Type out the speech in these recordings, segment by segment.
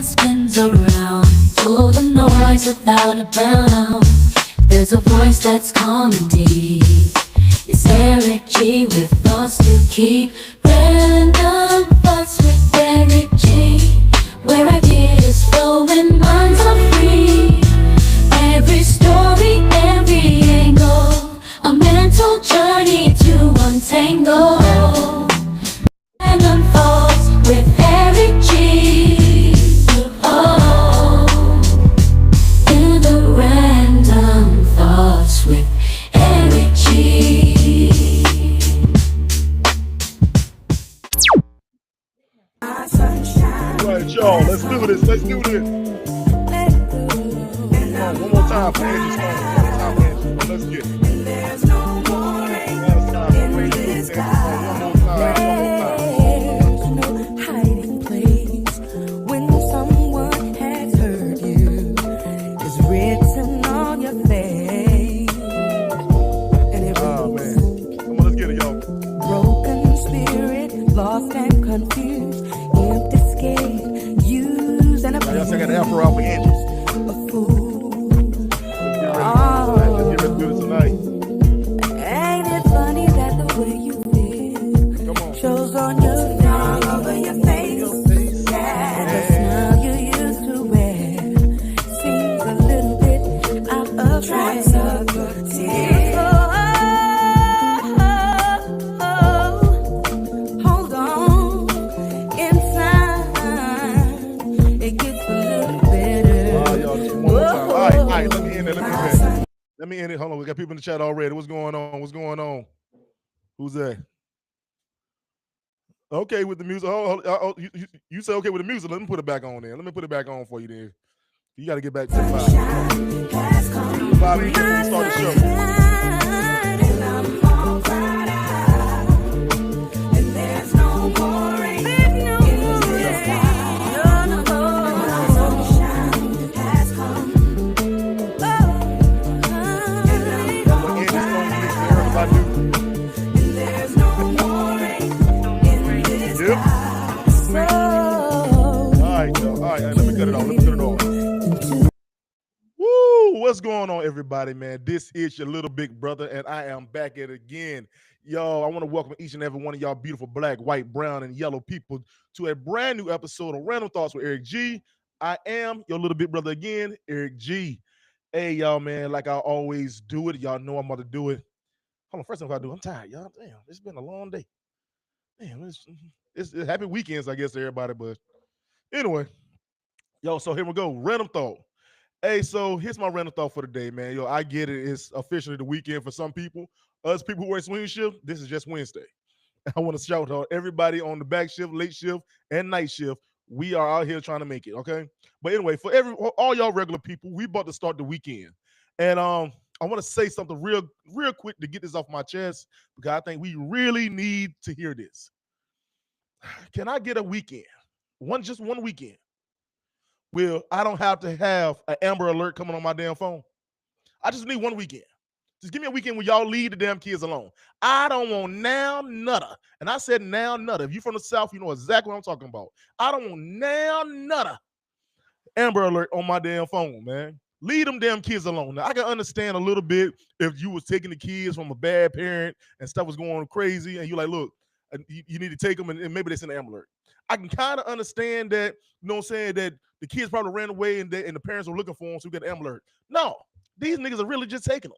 that spins around. You're the noise without a bound. There's a voice that's calm and deep. It's Eric G with thoughts to keep. Random thoughts with Eric G, where ideas flow and minds are free. Every story, every angle, a mental journey to untangle. Random thoughts with Eric G. Oh, in the random thoughts with Eric G. Right, y'all, let's do this. Let's do this. Come on, one more time for Angie's phone. One more time for Angie's phone. Let's get it. There's no warning in this sky. There's no hiding place when someone has hurt you. It's written on your face. And it man. Come on, let's get it, y'all. broken spirit, lost and confused, empty, scared, used and Y'all abused. say I got the afro out for Angie. A fool. Let's get ready to do this tonight. Ain't it funny that the way you feel Come on. shows on your face, all over your face? Yeah, the smile you used to wear seems a little bit out of place. Hold on, inside it gets a little better. Y'all, just one more time. All right, let me end it. Let me end it. Hold on, we got people in the chat already. What's going on? What's going on? Who's that? Okay with the music. You say okay with the music. Let me put it back on there. Let me put it back on for you then. You got to get back to the vibe. Vibe before we start the show. What's going on, everybody, man? This is your little big brother, and I am back at it again. Yo, I want to welcome each and every one of y'all beautiful black, white, brown, and yellow people to a brand new episode of Random Thoughts with Eric G. I am your little big brother again, Eric G. Hey, y'all, man, like I always do it. Y'all know I'm about to do it. Hold on, first thing I do, I'm tired, y'all. Damn, it's been a long day. Damn, it's happy weekends, I guess, to everybody. But anyway, yo, so here we go. Random thought. Hey, so here's my random thought for the day, man. Yo, I get it. It's officially the weekend for some people. Us people who work swing shift, this is just Wednesday. I want to shout out everybody on the back shift, late shift, and night shift. We are out here trying to make it, okay? But anyway, for all y'all regular people, we about to start the weekend. And I want to say something real quick to get this off my chest because I think we really need to hear this. Can I get a weekend? Just one weekend. Well, I don't have to have an Amber Alert coming on my damn phone. I just need one weekend. Just give me a weekend where y'all leave the damn kids alone. I don't want now nutter. And I said now nutter. If you're from the South, you know exactly what I'm talking about. I don't want now nutter Amber Alert on my damn phone, man. Leave them damn kids alone. Now, I can understand a little bit if you was taking the kids from a bad parent and stuff was going crazy and you're like, look, you need to take them and maybe they send an Amber Alert. I can kind of understand that, you know what I'm saying, that the kids probably ran away and the parents were looking for them, so we got an Amber Alert. No, these niggas are really just taking them.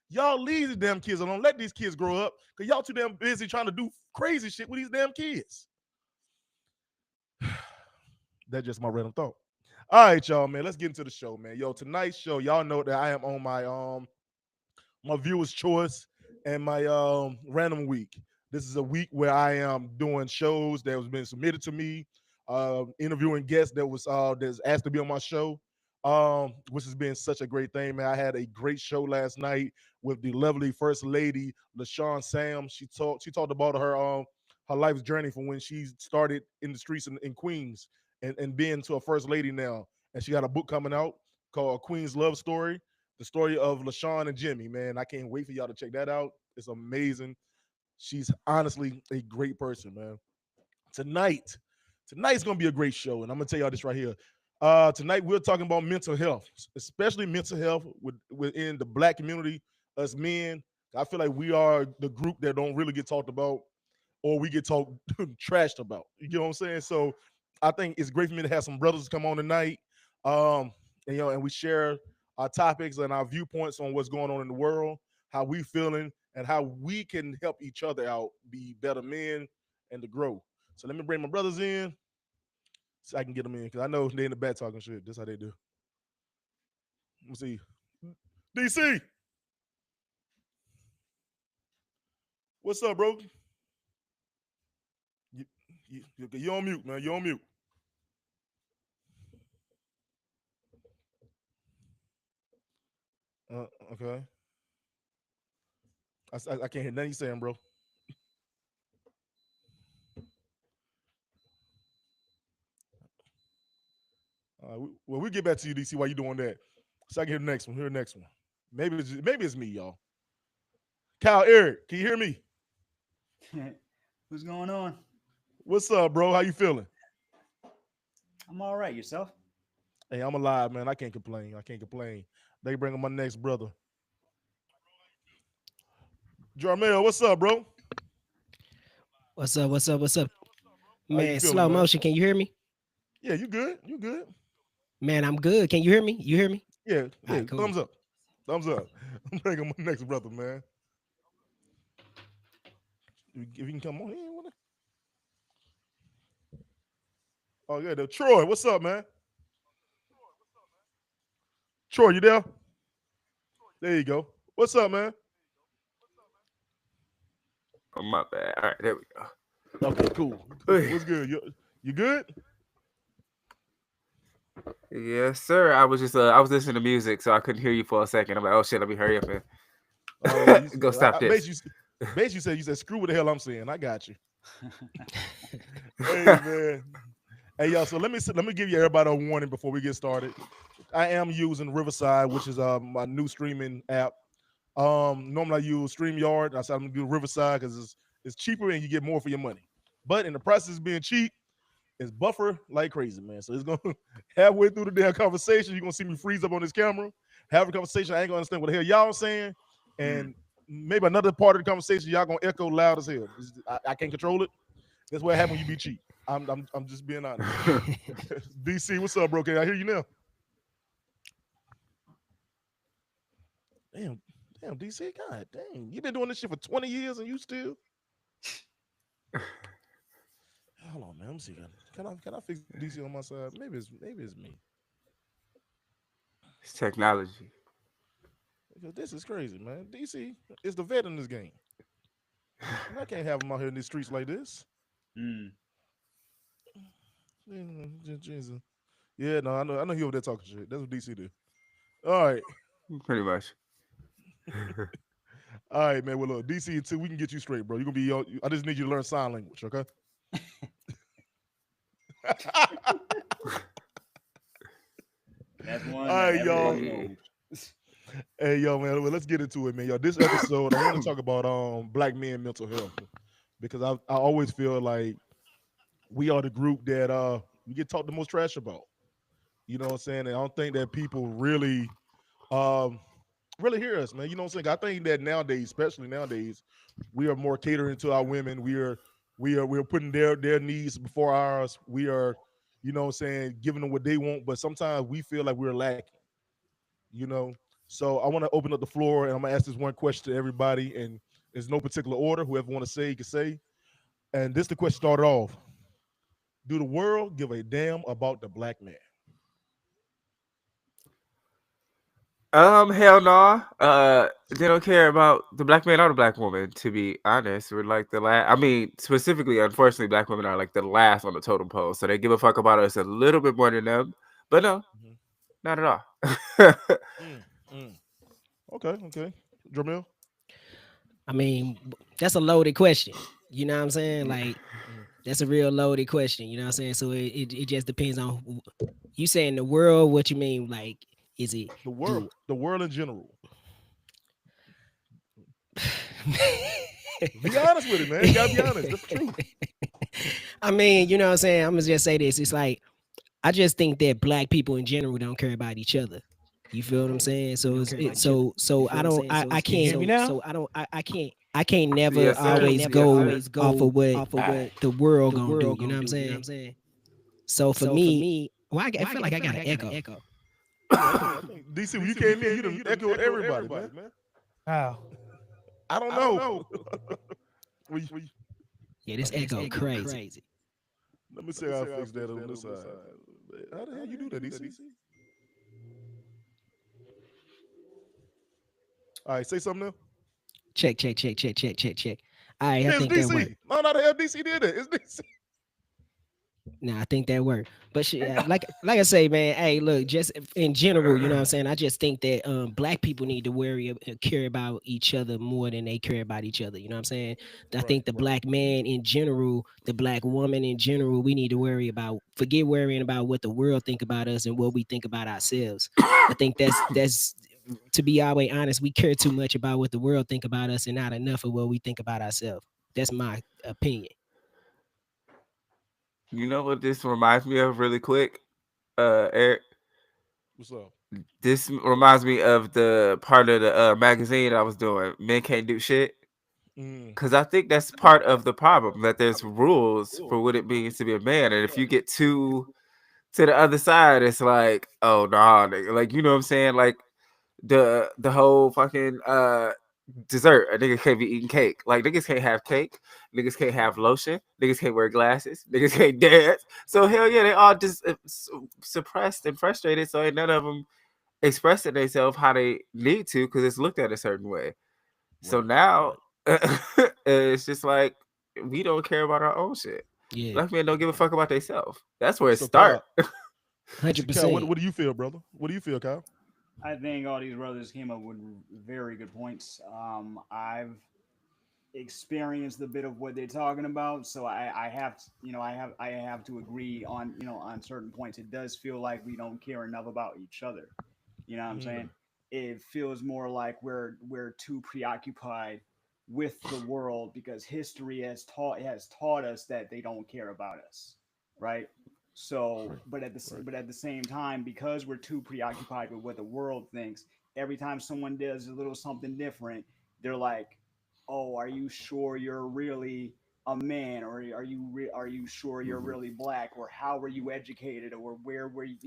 Y'all leave these damn kids alone. Let these kids grow up because y'all too damn busy trying to do crazy shit with these damn kids. That's just my random thought. All right, y'all, man. Let's get into the show, man. Yo, tonight's show, y'all know that I am on my viewer's choice and my random week. This is a week where I am doing shows that was been submitted to me, interviewing guests that was that's asked to be on my show, which has been such a great thing, man. I had a great show last night with the lovely First Lady LaShawn Sam. She talked about her life's journey from when she started in the streets in Queens and being to a First Lady now. And she got a book coming out called Queen's Love Story, the story of LaShawn and Jimmy, man. I can't wait for y'all to check that out. It's amazing. She's honestly a great person, man. Tonight's gonna be a great show, and I'm gonna tell y'all this right here. Tonight we're talking about mental health, especially mental health within the black community. Us men, I feel like we are the group that don't really get talked about, or we get talked trashed about. You know what I'm saying? So I think it's great for me to have some brothers come on tonight, um, and we share our topics and our viewpoints on what's going on in the world, how we feeling, and how we can help each other out, be better men, and to grow. So let me bring my brothers in so I can get them in because I know they in the back talking shit. That's how they do. Let me see. DC, what's up, bro? You, you on mute, man. You on mute. Okay. I can't hear nothing you saying, bro. Well, we'll get back to you, DC, while you doing that. So I can hear the next one. Hear the next one. Maybe it's me, y'all. Kyle, Eric, can you hear me? What's going on? What's up, bro? How you feeling? I'm all right. Yourself? Hey, I'm alive, man. I can't complain. I can't complain. They bring my next brother. Jarmel, what's up, bro? What's up? What's up? What's up? How you Man, feeling, slow man? motion. Can you hear me? Yeah, you good? You good? Man, I'm good. Can you hear me? You hear me? Yeah, All yeah. right, cool. Thumbs up. Thumbs up. I'm bringing my next brother, man. If you can come on in with it. Oh yeah, the Troy. What's up, man? Troy, you there? There you go. What's up, man? Oh, my bad. All right, there we Okay, cool. go. What's good? You good? Yes, sir. I was listening to music, so I couldn't hear you for a second. I'm like, oh shit, let me hurry up Oh yeah, and go stop this. Basically you said screw what the hell I'm saying. I got you. Hey man. Hey y'all, so let me give you everybody a warning before we get started. I am using Riverside, which is my new streaming app. Normally I use StreamYard. I said I'm gonna do Riverside because it's cheaper and you get more for your money. But in the process of being cheap, it's buffer like crazy, man. So it's gonna halfway through the damn conversation, you're gonna see me freeze up on this camera, have a conversation. I ain't gonna understand what the hell y'all saying, and maybe another part of the conversation y'all gonna echo loud as hell. I can't control it. That's what happens when you be cheap. I'm just being honest. DC, what's up, bro? Can I hear you now? Damn, damn, DC, God dang, you been doing this shit for 20 years and you still. Hold on, man. Let me see. Can I fix DC on my side? Maybe it's me. It's technology. Because this is crazy, man. DC is the vet in this game. And I can't have him out here in these streets like this. Mm. Jesus. Yeah, no, I know he over there talking shit. That's what DC do. All right. Pretty much. All right, man. Well, look, DC until we can get you straight, bro. You're gonna be I just need you to learn sign language, okay? That's one All that right, y'all. everybody knows. Hey, yo, man. Well, let's get into it, man. Yo, this episode, I want to talk about black men mental health because I always feel like we are the group that we get talked the most trash about. You know what I'm saying? And I don't think that people um really hear us, man. You know what I'm saying? I think that nowadays, especially nowadays, we are more catering to our women. We're putting their needs before ours. We are, you know what I'm saying, giving them what they want, but sometimes we feel like we're lacking, you know. So I want to open up the floor and I'm gonna ask this one question to everybody, and there's no particular order. Whoever want to say, you can say. And this the question started off. Do the world give a damn about the black man? Hell no. They don't care about the black man or the black woman. To be honest, we're like the last. I mean, specifically, unfortunately, black women are like the last on the totem pole. So they give a fuck about us a little bit more than them. But no, Mhm. not at all. Mm, mm. Okay. Jamil? I mean, that's a loaded question. You know what I'm saying? Yeah. Like, Mm. that's a real loaded question. You know what I'm saying? So it just depends on you saying the world. What you mean? Like, is it do? The world in general. Be honest with it, man. You gotta be honest. That's the truth. I mean, you know what I'm saying? I'm gonna just say this. It's like I just think that black people in general don't care about each other. You feel what I'm saying? So so I Can you hear can't me now? I can't never Yes, sir. always go off of what Alright. the world gonna do. You know what I'm saying? So for me, well, I feel like I got an echo. Yeah, I think DC, when you came in, you done echoed everybody, man. How? I don't know. Well, Yeah, this echo crazy. let me see how I fix that on this side. How the hell you do that, DC? All right, say something now. Check. All right, I It's think that worked. DC. No, not the hell DC did it. It's DC. Nah, I think that worked. But shit, like I say, man, hey, look, just in general, you know what I'm saying? I just think that black people need to care about each other more than they care about each other. You know what I'm saying? I Right. think the black man in general, the black woman in general, we need to forget worrying about what the world think about us and what we think about ourselves. I think that's to be all way honest, we care too much about what the world think about us and not enough of what we think about ourselves. That's my opinion. You know what this reminds me of really quick, Eric? What's up? This reminds me of the part of the magazine I was doing. Men can't do shit. Mm, Because I think that's part of the problem, that there's rules for what it means to be a man. And if you get too to the other side, it's like, oh nah, nigga. Like, you know what I'm saying? Like the whole fucking dessert. A nigga can't be eating cake. Like, niggas can't have cake. Niggas can't have lotion. Niggas can't wear glasses. Niggas can't dance. So hell yeah, they all just suppressed and frustrated. So ain't none of them expressing themselves how they need to, because it's looked at a certain way. So right. now it's just like we don't care about our own shit. Yeah, Black men don't give a fuck about themselves. That's where it So start. Kyle, hundred Kyle, what, percent. what do you feel, brother? What do you feel, Kyle? I think all these brothers came up with very good points. I've experienced a bit of what they're talking about, so I have to, I have to agree on on certain points. It does feel like we don't care enough about each other. You know what I'm Mm, saying? It feels more like we're too preoccupied with the world because history has taught us that they don't care about us, right? So, right, but at the same time, because we're too preoccupied with what the world thinks, every time someone does a little something different, they're like, "Oh, are you sure you're really a man, or are you sure you're Hmm. really black, or how were you educated, or where were you,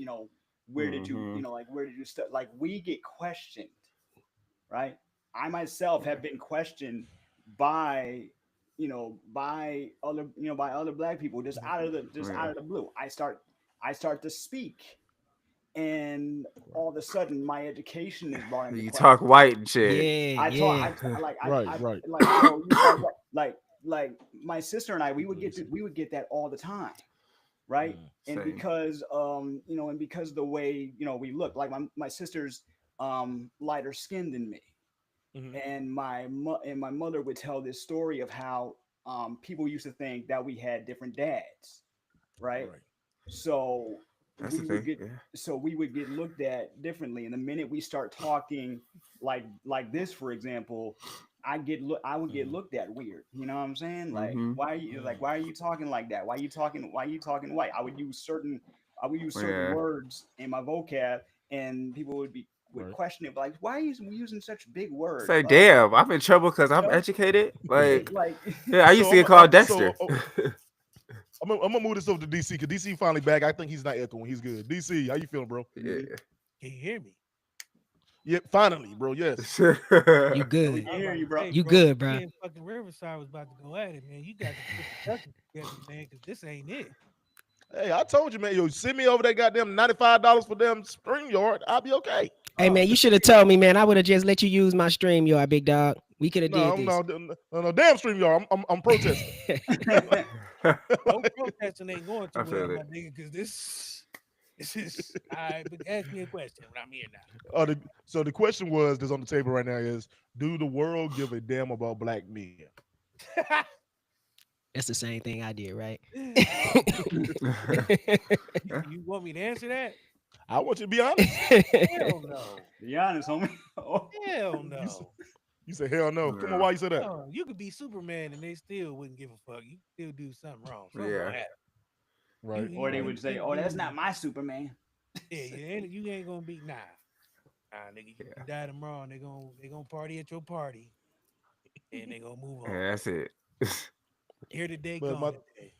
where did you, Hmm. like, where did you study?" Like, we get questioned, right? I myself have been questioned by, by other black people, just out Yeah. of the blue. I start to speak, and all of a sudden my education is brought into You question. talk white and shit. Yeah, I talk. yeah. right, right. Like, you talk like my sister and I. We would get that all the time, right? Mm, And Same. because the way we look, like my sister's lighter skinned than me, mm-hmm. and my mother would tell this story of how people used to think that we had different dads, right? Right. So That's the we would thing. get Yeah. we would get looked at differently, and the minute we start talking like this, for example, I would get Mm, looked at weird. You know what I'm saying? Like, Hmm. mm, why are you talking like that? Why are you talking white? I would use certain Yeah. words in my vocab, and people would right. question it, like, why are you using such big words? Say, Like, damn, I'm in trouble because you I'm know, educated. Like, like yeah, I used So to I'm, get I'm called so Dexter. I'm gonna move this over to DC because DC finally back. I think he's not echoing. He's good. DC, how you feeling, bro? Yeah. Can you hear me? Yeah, finally, bro. Yes. You yeah, we good? can I was hear about you, to bro. say, You bro, good, me bro? and fucking Riverside was about to go at it, man. You got to put the record together, man, because this ain't it. Hey, I told you, man. Yo, send me over that goddamn $95 for them stream yard. I'll be okay. Hey man, Oh, you should have told me, man. I would have just let you use my stream, yo, big dog. We could have did No, this. no, no, damn stream yard. I'm protesting. no protesting ain't going too I well, feel my it. nigga, because this is, I but ask me a question when I'm here now. So the question was that's on the table right now is: do the world give a damn about black men? That's the same thing I did, right? You want me to answer that? I want you to be honest. Hell no. Be honest, homie. Oh, Hell You, s- no. you say hell no. Come on, Yeah. why you say that? You could be Superman and they still wouldn't give a fuck. You still do something wrong. Something Yeah. gonna happen. Right. Or they Right. would say, "Oh, that's not my Superman." Yeah, you ain't gonna be nah, nigga. You Yeah, die tomorrow, and they gonna party at your party, and they gonna move on. and that's it. Here today, But gone my today.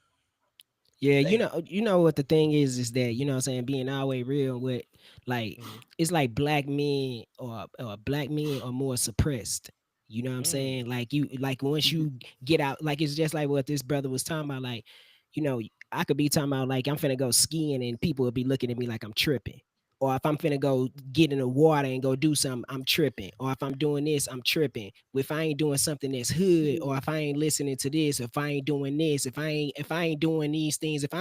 Yeah, Damn. you know what the thing is that, you know what I'm saying, being always real with, like, mhm, it's like black men, or black men are more suppressed. You know what I'm mm, saying? Like, you, like, once you get out, like, it's just like what this brother was talking about. Like, you know, I could be talking about, like, I'm finna go skiing and people will be looking at me like I'm tripping. Or if I'm finna go get in the water and go do something, I'm tripping. Or if I'm doing this, I'm tripping. If I ain't doing something that's hood, or if I ain't listening to this, if I ain't doing this, if I ain't doing these things, if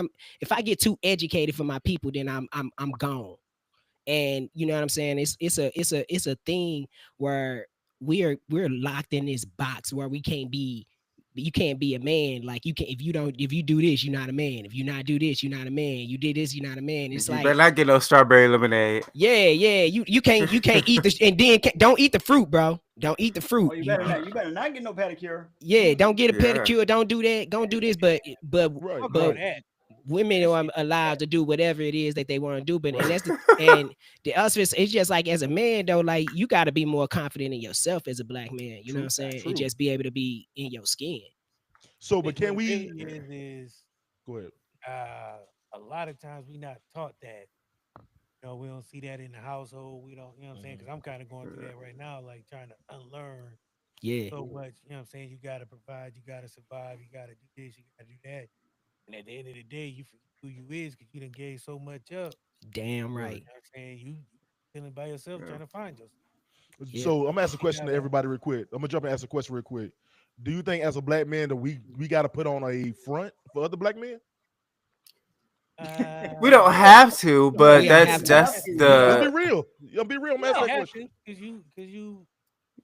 I get too educated for my people, then I'm gone. And you know what I'm saying? It's a thing where we're locked in this box where we can't be, you can't be a man. Like, you can, if you do this, you're not a man. If you not do this, you're not a man. You did this, you're not a man. It's You like, better not get no strawberry lemonade. yeah, you can't eat the, and then don't eat the fruit, bro. Don't eat the Oh, fruit. you better not. You better not get no pedicure. Yeah, don't get a Yeah, pedicure, don't do that, don't do this. right. Fuck all but Right. that. women That are shit. allowed to do whatever it is that they want to do. But, and Right. that's the, and the us, it's just like, as a man though, like, you got to be more confident in yourself as a black man. You know what I'm True. saying? And True. just be able to be in your skin. So, but But can what it we? really is Go ahead. uh, a lot of times we not taught that. You know, we don't see that in the household. We don't, you know what I'm saying? Because Mhm. I'm kind of going through that right now, like trying to unlearn Yeah, so much. You know what I'm saying? You got to provide, you got to survive, you got to do this, you got to do that. And at the end of the day, you forget who you is because you done gave so much up. damn Right. right. You know what I'm saying? You feeling by yourself yeah. trying to find yourself. Yeah, So I'm gonna ask a You question to gotta, everybody real quick. I'm gonna jump and ask a question real quick. Do you think as a black man that we got to put on a front for other black men? We don't yeah, have to, we but don't that's have to. that's Have to. Let's be the real. I'll be real. I'm gonna you ask don't that have question. to because you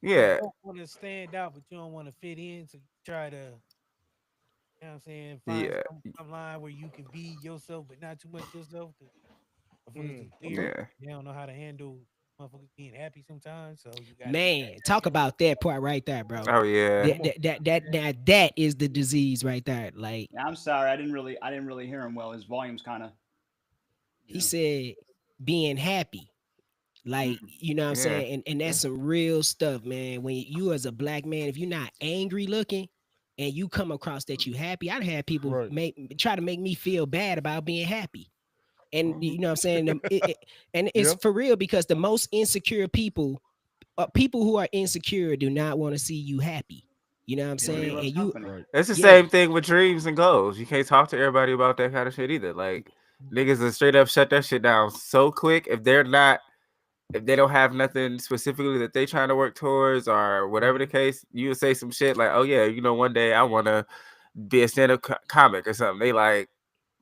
yeah, don't want to stand out, but you don't want to fit in. So you try to, you know what I'm saying, find yeah, some line where you can be yourself, but not too much yourself. Because motherfuckers is weird. Okay. yeah. They don't know how to handle motherfuckers being happy sometimes. So you got to be that Man, talk person. about that part right there, bro. Oh yeah. Come on. That is the disease right there. Like, Yeah, I'm sorry. I didn't really hear him well. His volume's kind of, you he know. said, being happy. Like, Mhm. you know what I'm Yeah. saying? And Yeah. that's some real stuff, man. When you, as a black man, if you're not angry looking and you come across that you happy, I'd had people Right. try to make me feel bad about being happy. And Mhm. you know what I'm saying? And it's Yeah. for real, because the most insecure people, people who are insecure, do not want to see you happy. You know what I'm Nobody saying? loves And you, company. Right. It's the yeah, same thing with dreams and goals. You can't talk to everybody about that kind of shit either. Like niggas will straight up shut that shit down so quick if they're not, if they don't have nothing specifically that they trying to work towards or whatever the Mhm. case. You would say some shit like, "Oh yeah, you know, one day I want to be a stand-up comic or something." They like,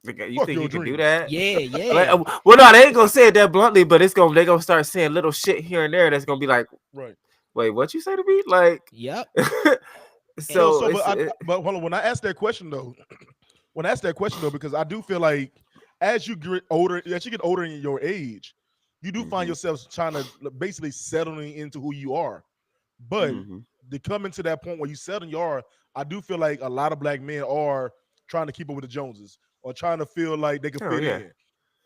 "Nigga, you Fuck think your you can do dreams. that?" yeah, Like, yeah. well, no, they ain't gonna say it that bluntly, but it's gonna they gonna start saying little shit here and there that's gonna be like, Right. "Wait, what you say to me?" Like, Yep. No. so So, it's but hold on. When I asked that question though, when I asked that question though, because I do feel like as you get older in your age, you do find Mhm, yourself trying to basically settling into who you are. But mhm. to come into that point where you settle you are, I do feel like a lot of black men are trying to keep up with the Joneses or trying to feel like they can Oh fit yeah, in.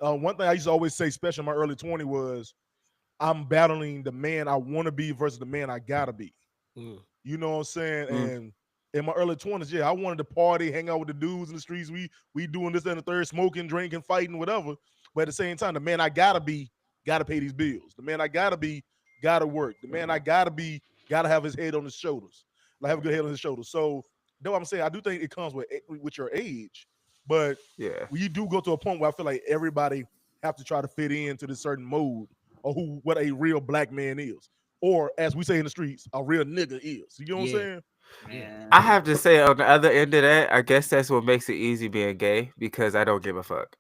One thing I used to always say, especially in my early 20s, was I'm battling the man I want to be versus the man I gotta be. Mm. You know what I'm saying? mm, And in my early 20s, yeah, I wanted to party, hang out with the dudes in the streets. We doing this and the third, smoking, drinking, fighting, whatever. But at the same time, the man I gotta be, gotta pay these bills. The man I gotta be, gotta work. The man I gotta be, gotta have his head on his shoulders. Like have a good head on his shoulders. So though I'm saying I do think it comes with your age, but yeah. you do go to a point where I feel like everybody have to try to fit into this certain mode or who what a real black man is or as we say in the streets, a real nigga is. You know what I'm Yeah, saying? yeah. I Man, have to say on the other end of that, I guess that's what makes it easy being gay because I don't give a fuck.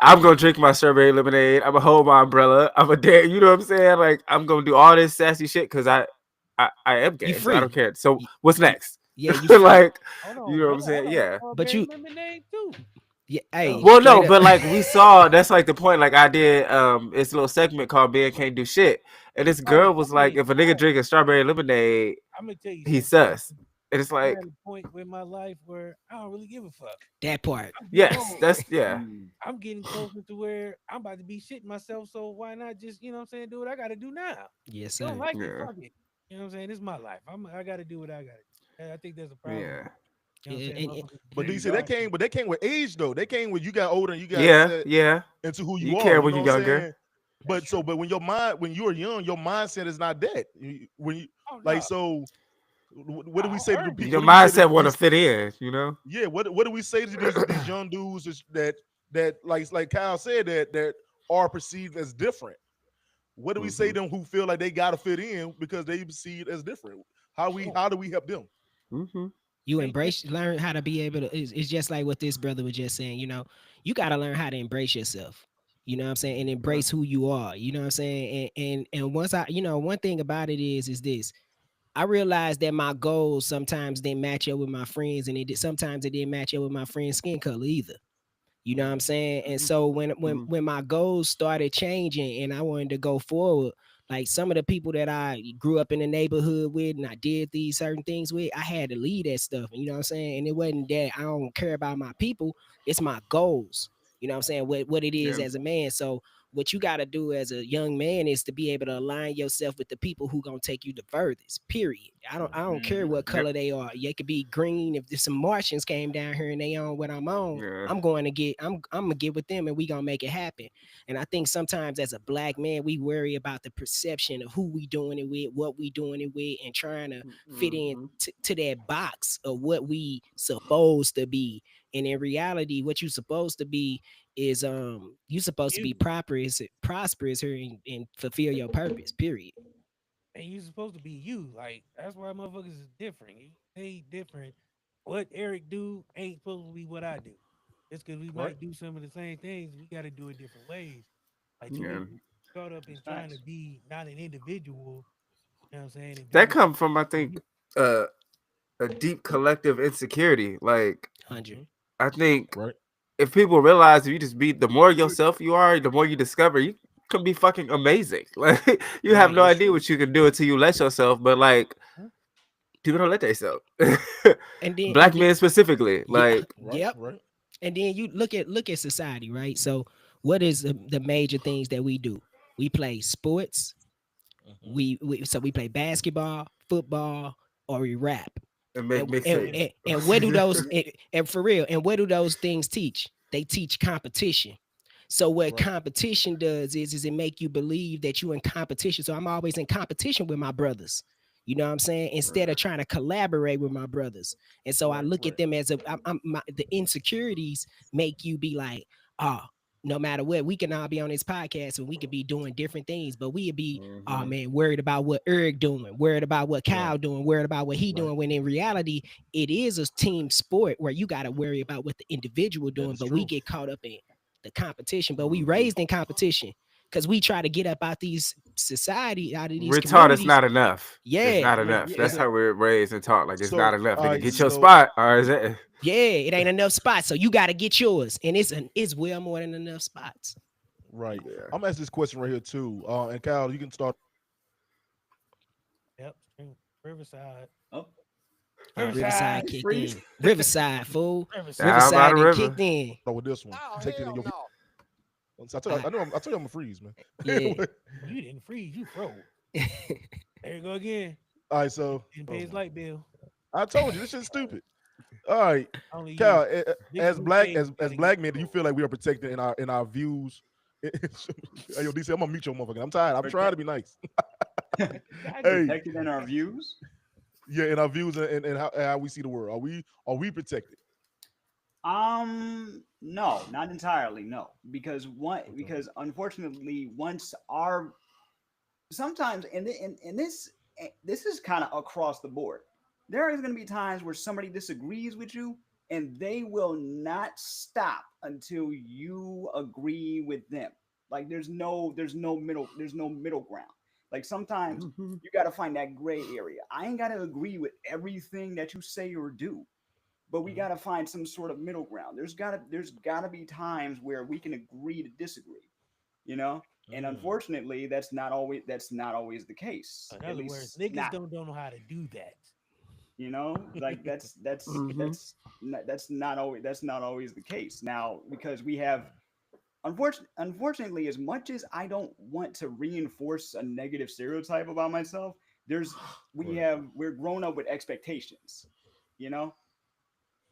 I'm gonna drink my strawberry lemonade. I'm gonna hold my umbrella. I'm a dare. You know what I'm saying? Like I'm gonna do all this sassy shit because I am You gay, so I don't free. care. So Y- what's y- next? Yeah, you free. Like Hold you on, know what I'm brother. I saying? like Yeah. But strawberry you, lemonade too. yeah, Yeah. hey, Well, no, straight up. but like we saw, that's like the point. Like I did, it's a little segment called "Ben Can't Do Shit," and this Oh, girl was I like, mean, "If a nigga drinking strawberry lemonade, I'm gonna tell you he's something. sus." And it's I'm like, at a point with my life where I don't really give a fuck. That part. I'm getting yes, old. that's yeah. Mm. I'm getting closer to where I'm about to be shitting myself. So why not just, you know what I'm saying, do what I gotta do now? Yes, You don't sir. like it, Yeah. fuck it. You know what I'm saying? This is my life. I gotta do what I gotta do. And I think there's a problem. Yeah. You know what I'm Yeah, saying? and Motherfuckers But get DC, caught but that came with age though. That came with you got older and you got Yeah. set Yeah. into who You you are. care You when know you're what I'm younger. saying? That's true. But when when you were young, your mindset is not that. When you oh like no. so, what do we I say to the earned people? it. Your What do we say to mindset want to these? fit in, you know? Yeah, what do we say to these young dudes that like Kyle said that are perceived as different? What do we say Mm-hmm. to them who feel like they gotta fit in because they perceived as different? How do we help them? Mm-hmm. you They just learn how to be able to. It's just like what this brother was just saying. You got to learn how to embrace yourself. You know what I'm saying, and Yeah. embrace who you are. You know what I'm saying, and once one thing about it is this. I realized that my goals sometimes didn't match up with my friends, and sometimes it didn't match up with my friend's skin color either. You know what I'm saying? And so Mm-hmm. when my goals started changing and I wanted to go forward, like some of the people that I grew up in the neighborhood with and I did these certain things with, I had to leave that stuff. You know what I'm saying? And it wasn't that I don't care about my people, it's my goals. You know what I'm saying? What it is Yeah. as a man. So what you got to do as a young man is to be able to align yourself with the people who gonna take you the furthest. Period. I don't care Mm. what Yep. color they are. They could be green. If there's some Martians came down here and they on what I'm on, Yeah. I'm gonna get with them and we gonna make it happen. And I think sometimes as a black man, we worry about the perception of who we doing it with, what we doing it with, and trying to fit in Mm-hmm. to that box of what we supposed to be. And in reality, what you supposed to be is you supposed to be you prosperous here and fulfill your purpose. Period. and you supposed to be you. Like that's why motherfuckers is different. They different. What Eric do ain't supposed to be what I do. Just because we Right? might do some of the same things, we got to do it different ways. Like too many Yeah. people caught up in That's trying to facts. be not an individual. You know what I'm saying? And That be come from, I think, uh, a deep collective insecurity. Like, 100. I think Right. if people realize if you just be the more yourself you are, the more you discover, you can be fucking amazing. Like, you have Right. no That's idea true. what you can do until you let yourself. But like, people don't let themselves. And then Black men specifically, yeah, like, Right. yep. Right. And then you look at society, right? So what is the major things that we do? We play sports. Mhm. We play basketball, football, or we rap. and make And and, mixtapes. and, and where do those and for real, and where do those things teach? They teach competition. So what Right. competition does is it make you believe that you in competition. So I'm always in competition with my brothers. You know what I'm saying? Instead of trying to collaborate with my brothers. And so I Right. look at Right. them as the insecurities make you be like, oh, no matter what, we can all be on this podcast and we could be doing different things, but we'd be, oh Mm-hmm. man, worried about what Eric doing, worried about what Right. Kyle doing, worried about what he Right. doing. When in reality, it is a team sport where you got to worry about what the individual That doing, is but we true. get caught up in the competition. But we Mm-hmm. raised in competition because we try to get up out these society, out of these We're taught it's communities. not enough. It's Yeah, not Right. enough. it's That's a, how we're raised and taught. Like, it's not So enough. all Nigga, right. get your So spot. Or is it? yeah, it ain't enough spots, so you got to get yours, and it's well more than enough spots. right. Yeah. I'm gonna ask this question right here too. And Kyle, you can start. yep. Riverside. Oh, Riverside. Riverside kicked freeze. in. Riverside, fool. Riverside. Down by the Riverside then river. kicked in. With this one. Oh Take it in hell your. no. So Uh, I told you I'm a freeze, man. yeah. You didn't freeze. You froze. There you go again. All right. So Didn't pay his light bill. I told you this shit's stupid. All right, Only you. Kyle. Niggas who pay As gotta get black men, do you feel like we are protected in our views? Hey, yo, DC, I'm gonna mute your motherfucker. I'm tired. I'm trying to Protect, be nice. Hey, protected in our views. yeah, in our views and how we see the world. Are we protected? No, not entirely. No, because Okay. because unfortunately, once our sometimes and this is kind of across the board. There is going to be times where somebody disagrees with you, and they will not stop until you agree with them. Like there's no middle ground. Like sometimes Mm-hmm. you got to find that gray area. I ain't got to agree with everything that you say or do, but we Mhm. got to find some sort of middle ground. There's got to be times where we can agree to disagree, you know? And Mm. unfortunately, that's not always the case. In At other words, least niggas not don't know how to do that. You know, like Mm-hmm. that's not always the case now because we have unfortunately, as much as I don't want to reinforce a negative stereotype about myself, there's Right. we're grown up with expectations, you know.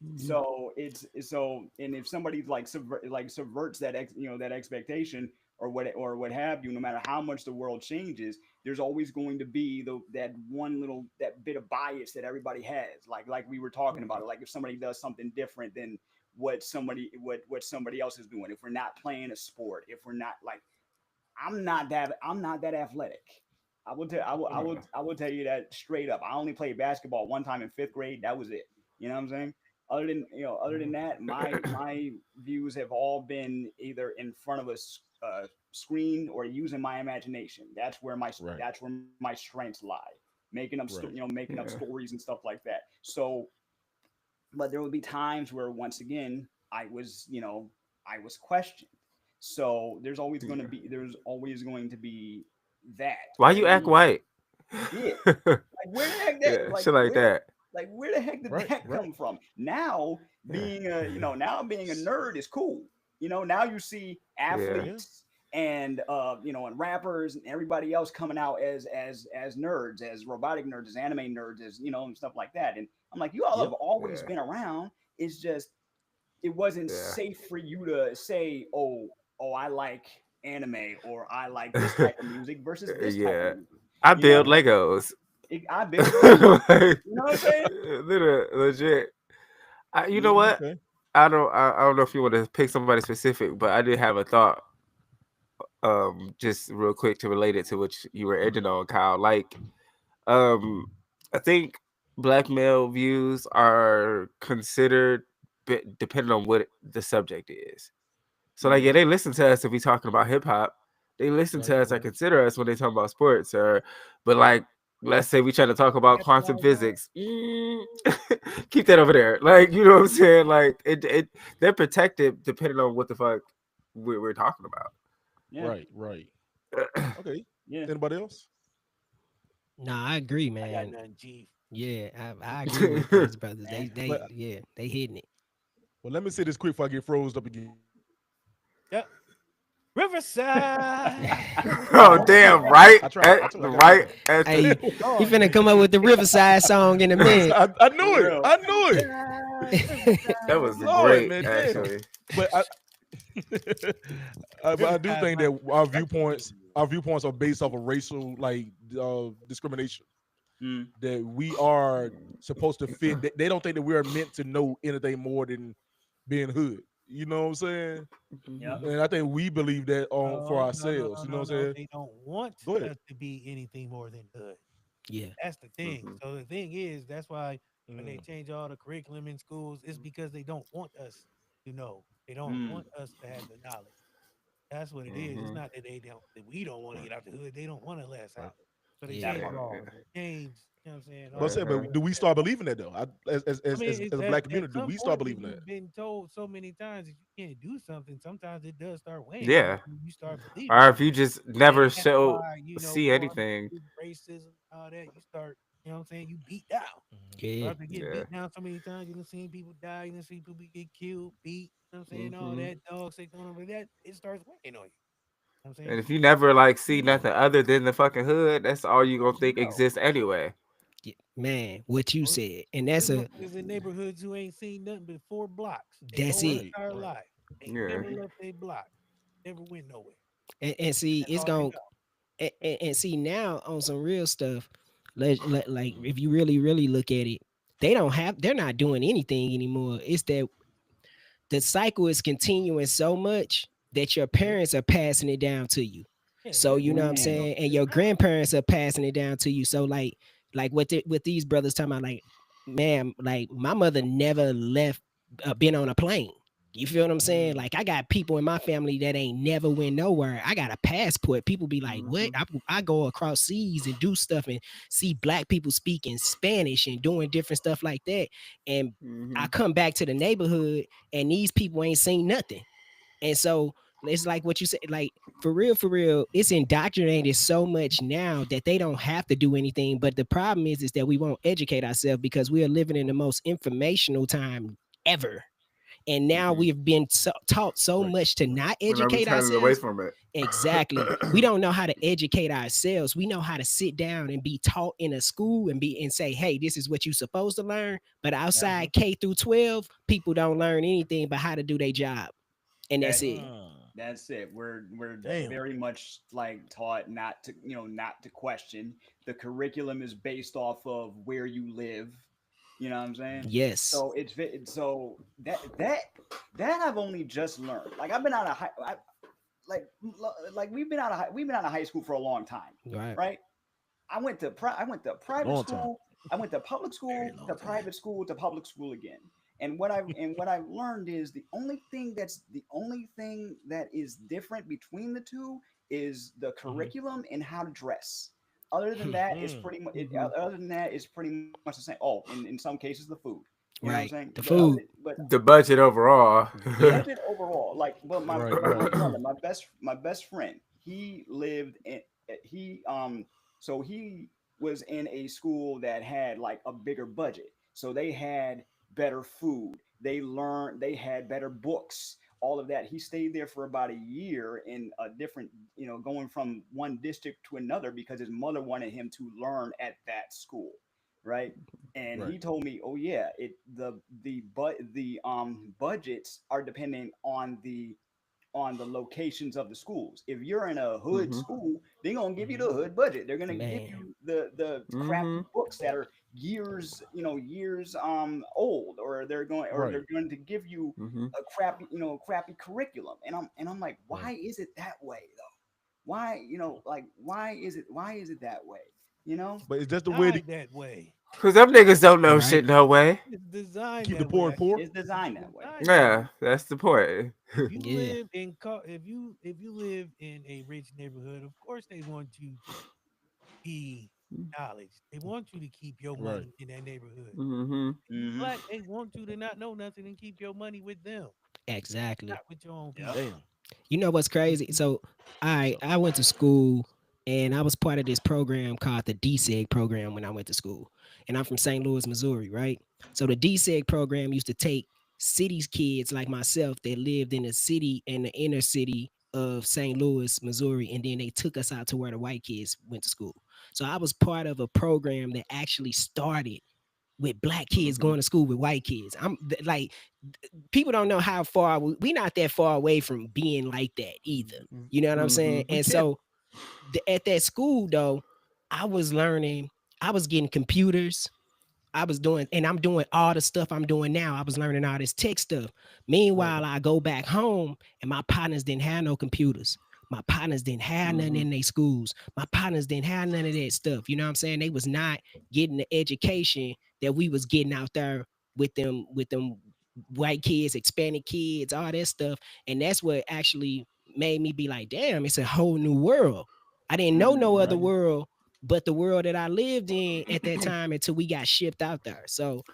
Mm-hmm. So and if somebody subverts that that expectation or what have you, no matter how much the world changes, there's always going to be that one little that bit of bias that everybody has. Like we were talking about it. Like if somebody does something different than what somebody else is doing, if we're not playing a sport, if we're not like I'm not that athletic. Yeah. I will tell you that straight up. I only played basketball one time in fifth grade. That was it. You know what I'm saying? Other than that, my views have all been either in front of a screen or using my imagination. Right. That's where my strengths lie. Right. Making up Yeah. stories and stuff like that. So but there would be times where once again I was questioned. So Yeah. there's always going to be that. Why you act And white? yeah, like where the heck that Yeah, shit like that. like where the heck did Right. that Right. come from? Now Yeah. now being a nerd is cool. Now you see Yeah. Yeah. athletes and and rappers and everybody else coming out as nerds, as robotic nerds, as anime nerds, as and stuff like that. And I'm like, you all Yep. have always Yeah. been around. It's just it wasn't Yeah. safe for you to say, oh, I like anime or I like this type of music versus this type of Yeah. music. I You know, build Legos. I build Legos. Like, You know what I'm saying? literally, legit. You know Mhm. what? Okay. I don't know if you want to pick somebody specific, but I did have a thought. Just real quick to relate it to what you were ending on, Kyle. Like, um, I think black male views are considered depending on what the subject is. So like, yeah, Mhm. they listen to us if we talking about hip hop. They listen Right. to us or Right. consider us when they talk about sports. Or, but like, let's say we try to talk about That's why quantum y'all. physics. Keep that over there. Like, you know what I'm saying? Like, they're protected depending on what the fuck we're talking Yeah. Right. Right. about. Okay. Yeah. Anybody else? Nah, I agree, I got man. nothing, Chief. Yeah, I agree with these brothers. Man. But They hitting it. well, let me say this quick before I get froze up again. Yep. Riverside. Oh I Riverside. tried. damn! Right I tried. at I told. I got right something. at Hey, the. he Oh, finna come up with the Riverside song in a minute. I knew For it. real. I knew it. Riverside. That Riverside. was Lord, great, man, damn. actually. But I, but I do Riverside think might that be the best city. our viewpoints are based off of racial discrimination. Mm. That we are supposed to fit. They don't think that we are meant to know anything more than being hood. You know what I'm saying? Yep. Mhm. And I think we believe that on for No, no, no, ourselves. no, You know no, what I'm no. saying? They don't want Go ahead. us to be anything more than hood. Yeah. That's the thing. Mhm. So the thing is, that's why when they Mm, change all the curriculum in schools, it's because they don't want us to know. They don't Mm. want us to have the knowledge. That's what it is. It's Mhm. not that that we don't want to get out the hood. They don't want to let us right. out. So they That Yeah. change part. laws. Yeah. They change, you know what I'm saying? But I All said, this Uh-huh. but do we stuff. start believing that though? I mean, As a black at community, do some we start point when believing that? you've been told so many times that you can't do something, sometimes it does start weighing on Yeah. you. You start believing Or it. if you just And never that's show why, see going anything. through racism, all that, you start, you know what I'm saying? You beat down. Mhm. So Yeah. after get Yeah. beat down so many times, you done seen people die, you done seen people get killed, beat, you know what I'm saying? All Hmm. that, dog sick on over that, it starts weighing on you. You know what I'm saying? And if you never like see nothing other than the fucking hood, that's all you gonna think No. exists anyway. Man, what you Well, said. And there's that's a motherfuckers in neighborhoods who ain't seen nothing but 4 blocks. They that's whole it. Right, entire right. life. Ain't Yeah. never left a block. Never went nowhere. And see, That's it's all they going know. and see now on some real stuff, like if you really look at it, they're not doing anything anymore. It's that the cycle is continuing so much that your Yep. parents are passing it down to you. Yeah, So yeah, you know what I'm they ain't Hmm. gonna saying, and figure your it out. grandparents are passing it down to you. So like what these brothers talking about, like man, like my mother never left, been on a plane. You feel what I'm saying? Mm, Like I got people in my family that ain't never went nowhere. I got a passport. People be like, "What?" Hmm. I go across seas and do stuff and see black people speaking Spanish and doing different stuff like that. And I Hmm. come back to the neighborhood and these people ain't seen nothing. And so it's like what you said, like for real, it's indoctrinated so much now that they don't have to do anything. But the problem is that we won't educate ourselves because we are living in the most informational time ever. And now Mhm. we've been taught so Right. much to not When are we educate turning away ourselves. from it? Exactly. We don't know how to educate ourselves. We know how to sit down and be taught in a school and say, hey, this is what you're supposed to learn. But Yeah, outside K through 12, people don't learn anything but how to do their job. And that's that it. that's it. We're Damn. very much like taught not to, not to question. The curriculum is based off of where you live. You know what I'm saying? Yes. So so that I've only just learned. Like I've been out of we've been out of high school for a long time, Right. right? I went to private Long time. school. I went to public Very school, long to time. private school, to public school again. And what I've learned is the only thing that is different between the two is the Mm-hmm. curriculum and how to dress. Other than that, it's Mm. pretty much. Hmm. Other than that, it's pretty much the same. Oh, in some cases, the food. You know what I'm saying? Right. The food. The budget overall. The Yeah. budget overall, like, but Right, my right. brother, my best friend, he lived in he so he was in a school that had like a bigger budget, so they had better food, they had better books, all of that. He stayed there for about a year in a different, going from one district to another because his mother wanted him to learn at that school, right? And Right. he told me, "Oh yeah, the budgets are depending on the locations of the schools. If you're in a hood Hmm. school, they're gonna give you Mm-hmm. the hood budget. They're gonna give Man. you the crappy Hmm. books that are years old, or Right. they're going to give you Hmm. a crappy curriculum." And I'm like, Right. why is it that way though? Why, like, why is it that way? You know? But is that the way to Designed that way. Cause them niggas don't know Right. shit no way. It's designed keep the that poor way. and poor? It's designed It's that way. designed that way. Yeah, that's the point. If you Yeah. live in if you live in a rich neighborhood, of course they want you to be knowledge. They want you to keep your Right. money in that neighborhood. Hmm. If you Mm-hmm. black, they want you to not know nothing and keep your money with them, not Exactly. with your own Yep. people. Damn. You know what's crazy? So So, I went to school and I was part of this program called the DSEG program when I went to school. And I'm from St. Louis, Missouri, right? So the DSEG program used to take cities kids like myself that lived in the city and the inner city of St. Louis, Missouri, and then they took us out to where the white kids went to school. So I was part of a program that actually started with black kids Hmm. going to school with white kids. Like people don't know how far we not that far away from being like that either. mm, You know what I'm Hmm. saying? we And can't. so at that school though, I was learning, I was getting computers, I was doing, and I'm doing all the stuff I'm doing now. I was learning all this tech stuff. Right. Meanwhile, I go back home and my partners didn't have no computers. My partners didn't have nothing Hmm. in their schools. My partners didn't have none of that stuff. You know what I'm saying? They was not getting the education that we was getting out there with them white kids, Hispanic kids, all that stuff. And that's what actually made me be like, damn, it's a whole new world. I didn't know no other Right. Mm-hmm. world but the world that I lived in at that time until we got shipped out there. So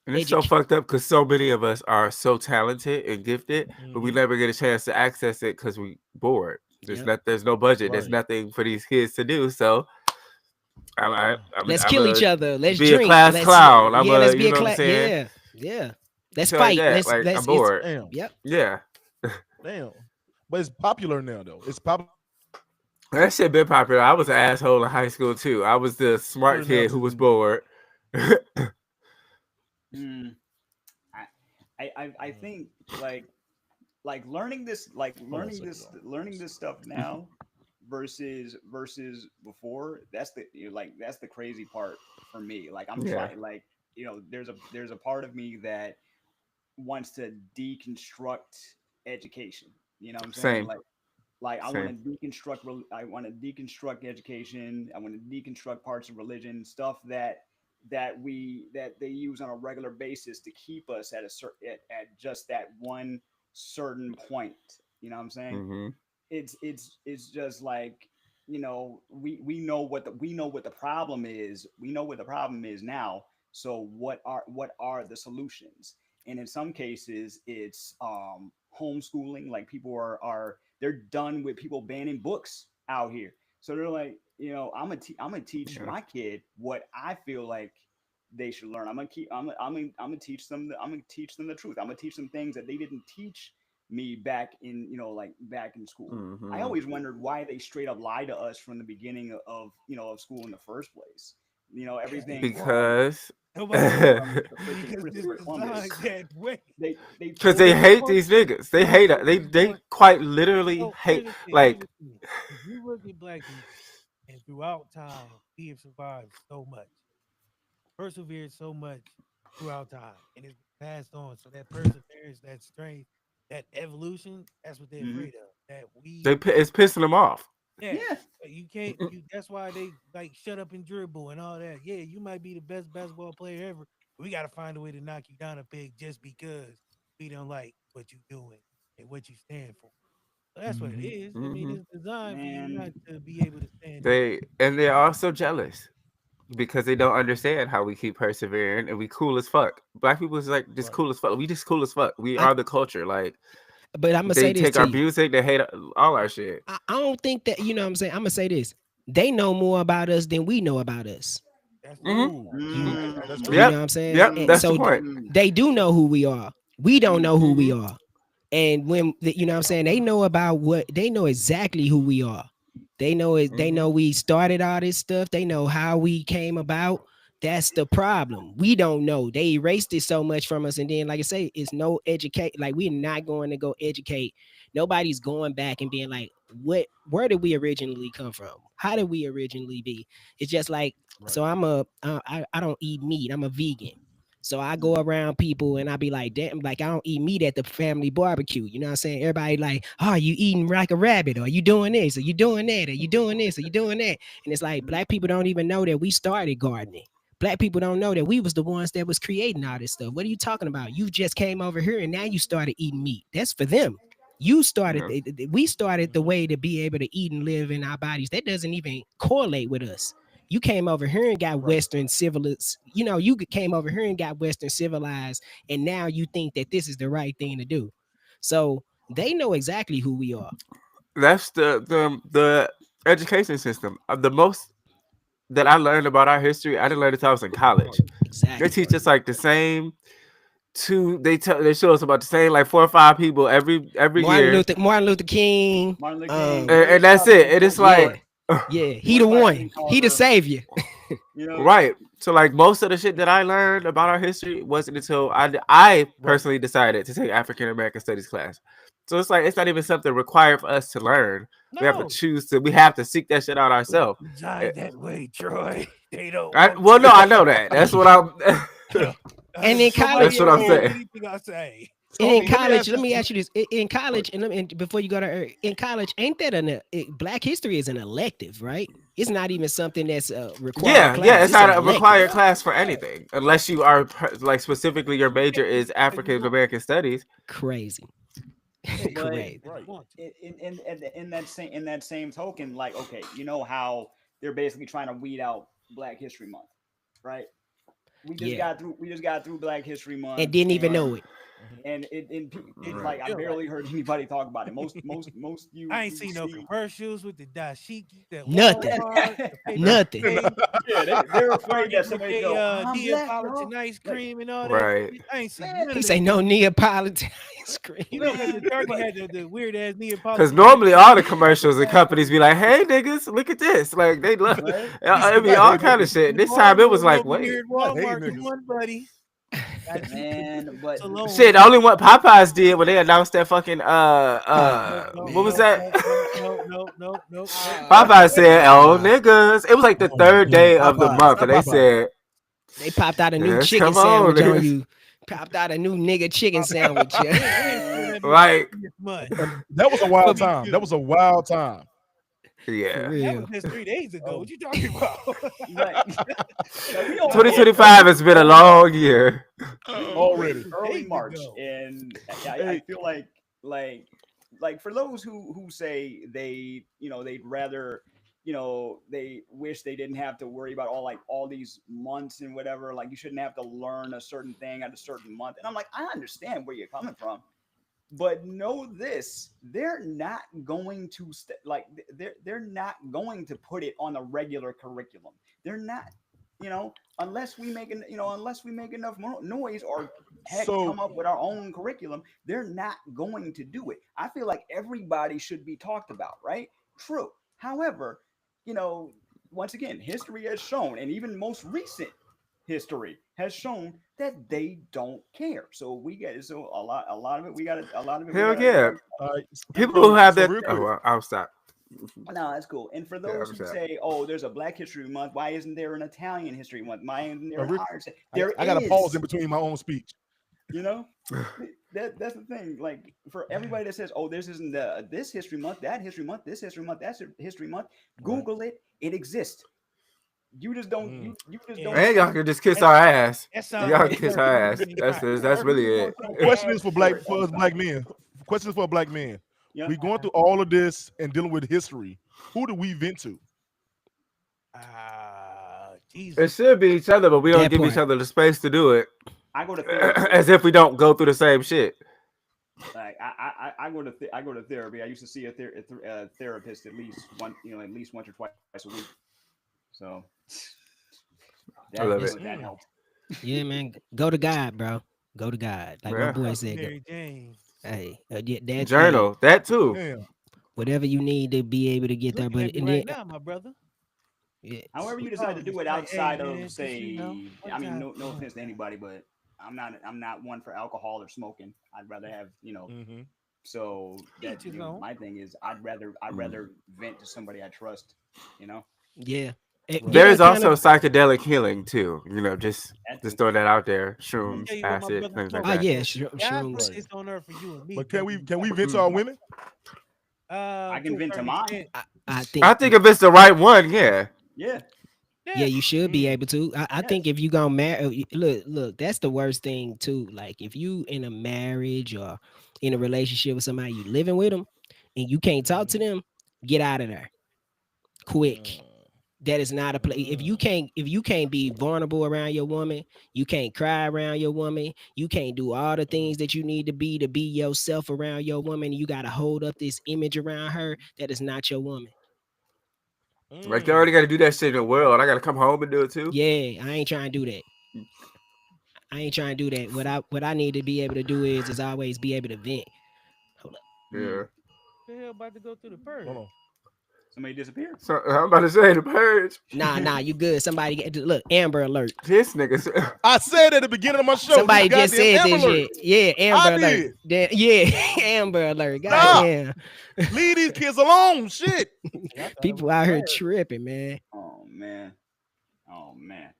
And it's so educate, fucked up because so many of us are so talented and gifted, but we Mm-hmm. never get a chance to access it because we bored. yep. There's no budget. There's Right. nothing for these kids to do. So Let's I'm kill a each other. Let's be a drink. class Let's clown. I'm yeah, a, let's you be a know what I'm class. saying? Yeah, yeah. Let's Shit like fight. that. Like I'm It's bored. Damn. yep. Yeah. Damn. But it's popular now though. It's popular That shit been popular. I was an asshole in high school too. I was the smart now kid who was too. bored. Mm. I, I Mm. think Hold on a second though. learning this stuff now versus before. That's the crazy part for me. Like I'm Yeah. trying, like, there's a part of me that wants to deconstruct education. You know what I'm saying? Same. Like I want Same. to I want to deconstruct education. I want to deconstruct parts of religion, stuff that they use on a regular basis to keep us at a certain at just that one certain point. You know what I'm saying? Hmm. It's just like, we know what the problem is. We know what the problem is now. So what are the solutions? And in some cases it's homeschooling. Like people are They're done with people banning books out here. So they're like, I'm gonna teach Yeah. my kid what I feel like they should learn. I'm gonna teach them. I'm gonna teach them the truth. I'm gonna teach them things that they didn't teach me back in, like back in school. I Hmm. always wondered why they straight up lied to us from the beginning of, of school in the first place. Everything from Because Nobody from the freaking because it's Christopher designed Columbus. that way. They because told they us hate these niggas. They hate it. They But quite literally so hate. here's Like the thing. If you look at black people and throughout time, we have survived so much, persevered so much throughout time, and it's been passed on. So that perseverance, that strength, that evolution, that's what they're hmm afraid of. That we it's pissing them off. Yeah, Yeah, you can't. You that's why they like shut up and dribble and all that. Yeah, you might be the best basketball player ever. We got to find a way to knock you down a peg just because we don't like what you doing and what you stand for. So that's what it Mhm. is. I mean, Hmm. it's designed for you not man. to be able to stand up. They're also jealous because they don't understand how we keep persevering and we cool as fuck. Black people is like just Right. cool as fuck. We just cool as fuck. We I, are the culture. Like but I'm gonna they say this take to our you. music, they hate all our shit. I don't think that you know what I'm saying. I'm gonna say this. They know more about us than we know about us. That's Hmm. true. Ooh, You that's you true. know what Yep, I'm saying? yep. And That's the so point. they do know who we are. We don't know who we Hmm. are. And when you know what I'm saying, they know about what they know exactly who we are. They know it, they Hmm. know we started all this stuff. They know how we came about. That's the problem. We don't know. They erased it so much from us. And then, like I say, it's no educate. Like we're not going to go educate. Nobody's going back and being like, where did we originally come from? How did we originally be? It's just like, Right. so I don't eat meat. I'm a vegan. So I go Mhm. around people and I be like, damn, like I don't eat meat at the family barbecue. You know what I'm saying? Everybody like, oh, you eating like a rabbit? Or are you doing this? Are you doing that? Are you doing this? Are you doing that? And it's like black people don't even know that we started gardening. Black people don't know that we was the ones that was creating all this stuff. What are you talking about? You just came over here and now you started eating meat. That's for them. You started, Yeah. we started the Mhm. way to be able to eat and live in our bodies. That doesn't even correlate with us. You came over here and got Right. Western civilized, you know, you came over here and got Western civilized, and now you think that this is the right thing to do. So they know exactly who we are. That's the education system. The most that I learned about our history, I didn't learn it until I was in college. They Exactly. teach Right. us like the same they show us about the same like 4 or 5 people every year, Martin Luther King. Martin Luther King, Um, George and that's it. And it's yeah, like yeah. He the Washington one. He the Carver. savior. You know, right. So like most of the shit that I learned about our history wasn't until I Right. personally decided to take African American studies class. So it's like it's not even something required for us to learn. We have to No, choose to. We have to seek that shit out it's ourselves. designed that way, Troy. They don't want Well, no, you. I know that. That's what I'm. And in That's Nobody college, what ever I'm heard saying. anything I say. and So in let me college, ask let this. me ask you this: in Right. college, and before you go to in college, ain't that Black history is an elective, right? It's not even something that's a required Yeah, yeah. class. It's It's an not a elective. required class for anything unless you are like specifically your major is Because you African want American studies. Crazy, yeah, you but take it crazy. because you Right. want to. in that same token, like, okay, you know how they're basically trying to weed out Black History Month, right? Yeah, We just got through Black History and Month, didn't even and know it. Mhm. Didn't even Right. like I realize. barely heard anybody talk about it. Most I ain't you seen no see. commercials with the dashikis at Nothing, Walmart, the paper nothing. mache, Yeah, they're afraid that Target with somebody their go, I'm black, Neapolitan y'all. ice Like, cream and all that. Right. I ain't seen man, none He of that say no shit. Neapolitan ice cream. You know, because the man, Target but had the weird ass Because Neapolitan ice normally cream. all the commercials and companies be like, "Hey niggas, look at this!" Like they love. right? It be I all hate kind of niggas. shit. The This time it was Walmart like, over here wait, at I hate Walmart. Come niggas. on, buddy. Man, but Salone. shit. The only one Popeyes did when they announced that fucking Nope, Oh nope, what was man. nope, that? nope, nope, nope, nope, nope, nope, nope. Popeyes said, "Oh Ah, niggas." It was like the oh third man, day of the Popeyes, month, not and they Popeyes. said, They popped out a new "Yes, chicken come on, sandwich on niggas." you. Popped out a new nigga chicken Popeyes. sandwich. Yeah. We ain't seen man, that movie Like, this much. And that was a For wild Me time. That too. was a wild time. for yeah. That was real. just 3 days ago. Oh, What you talking about? like like we only oh, in 2025 has been a early March. long year. We already. in 3 early days March, ago. and I Hey, feel like like for those who say they'd rather they wish they didn't have to worry about all these months and whatever. Like you shouldn't have to learn a certain thing at a certain month. And I'm like, I understand where you're coming from, But know this, they're not going to they're not going to put it on a regular curriculum. They're not, unless we make unless we make enough noise, or heck, So come up with our own curriculum. They're not going to do it. I feel like everybody should be talked about, right? True. However, you know, once again, history has shown, and even most recent history has shown that they don't care. So we get so a lot of it. A lot of it. Hell yeah. all right, People who so have so that. real Oh, quick. well, I'll stop. No, that's cool. And for Yeah, those I'm who sorry. say, "Oh, there's a Black History Month," why isn't there an Italian History Month? Why isn't there an Real, Irish? There I got to pause in is. between my own speech. You know, that's the thing. Like for everybody that says, "Oh, this isn't this History Month, that History Month, this History Month, that's History Month," Right. Google it. It exists. You just don't. Mm. You just Yeah, don't And y'all see. can just kiss that, our ass. that sounds Y'all like can kiss therapy. our You ass. need That's therapy. that's really You it. don't see Question ads is for for it all the black time. men. Question is for black men. Yeah. We going through all of this and dealing with history. Who do we vent to? It Jesus. should be each other, but we don't That give each part. other the space to do it. I go to therapy. As if we don't go through the same shit. Like I go to I go to therapy. I used to see a therapist at least at least once or twice a week. So I love that it. that helped. Yeah, man. Go to God, bro. Go to God. Like my Yeah. boy Talk to said, go. Mary Jane. Hey, yeah, that hey, Journal. That too. Damn. whatever you need to be able to get there. Looking But at me and then right now, my brother. yeah, However, you We decide to talking. do it It's like, hey outside of, man, just say, one I mean, time. no offense to anybody, but I'm not one for alcohol or smoking. I'd rather have, Mm-hmm. so that Each his own. my thing is I'd rather vent to somebody I trust, you know. yeah. Right. There Get is also accountable. psychedelic healing too. That Just too. throw that out there. I'm gonna Mm. Shrooms, tell you what my acid, brother things like smoke Oh that. yeah, said. God put shrooms. Right. this on earth for you and me, But brother. can we vent to Mm. our women? I To can a vent to certain mine. extent. I I think think if it's the right one, yeah. Yeah. yeah, Yeah. you should be Mm. able to. I Yes. think if you gonna marry, look, that's the worst thing too. Like if you in a marriage or in a relationship with somebody, you living with them, and you can't talk to Mm-hmm. them, get out of there quick. That is not a place. Mm. If you can't be vulnerable around your woman, you can't cry around your woman, you can't do all the things that you need to be yourself around your woman. You gotta hold up this image around her that is not your woman. Like they Mm. already got to do that shit in the world. I got to come home and do it too. Yeah, I ain't trying to do that. I ain't trying to do that. What I need to be able to do is always be able to vent. Hold up. Yeah. Mm. The hell about to go through the Hold purge. on. Somebody disappeared. So I'm about to say the purge. Nah, you good. Somebody look, Amber Alert. This nigga. I said at the beginning of my show, this Somebody just goddamn said Amber this Alert. shit. Yeah, I Amber Alert. did. Yeah, Amber Alert. Stop. Goddamn. Leave these kids alone. Shit. Yeah, I thought it was People out here fire. tripping, man. Oh man. Oh man.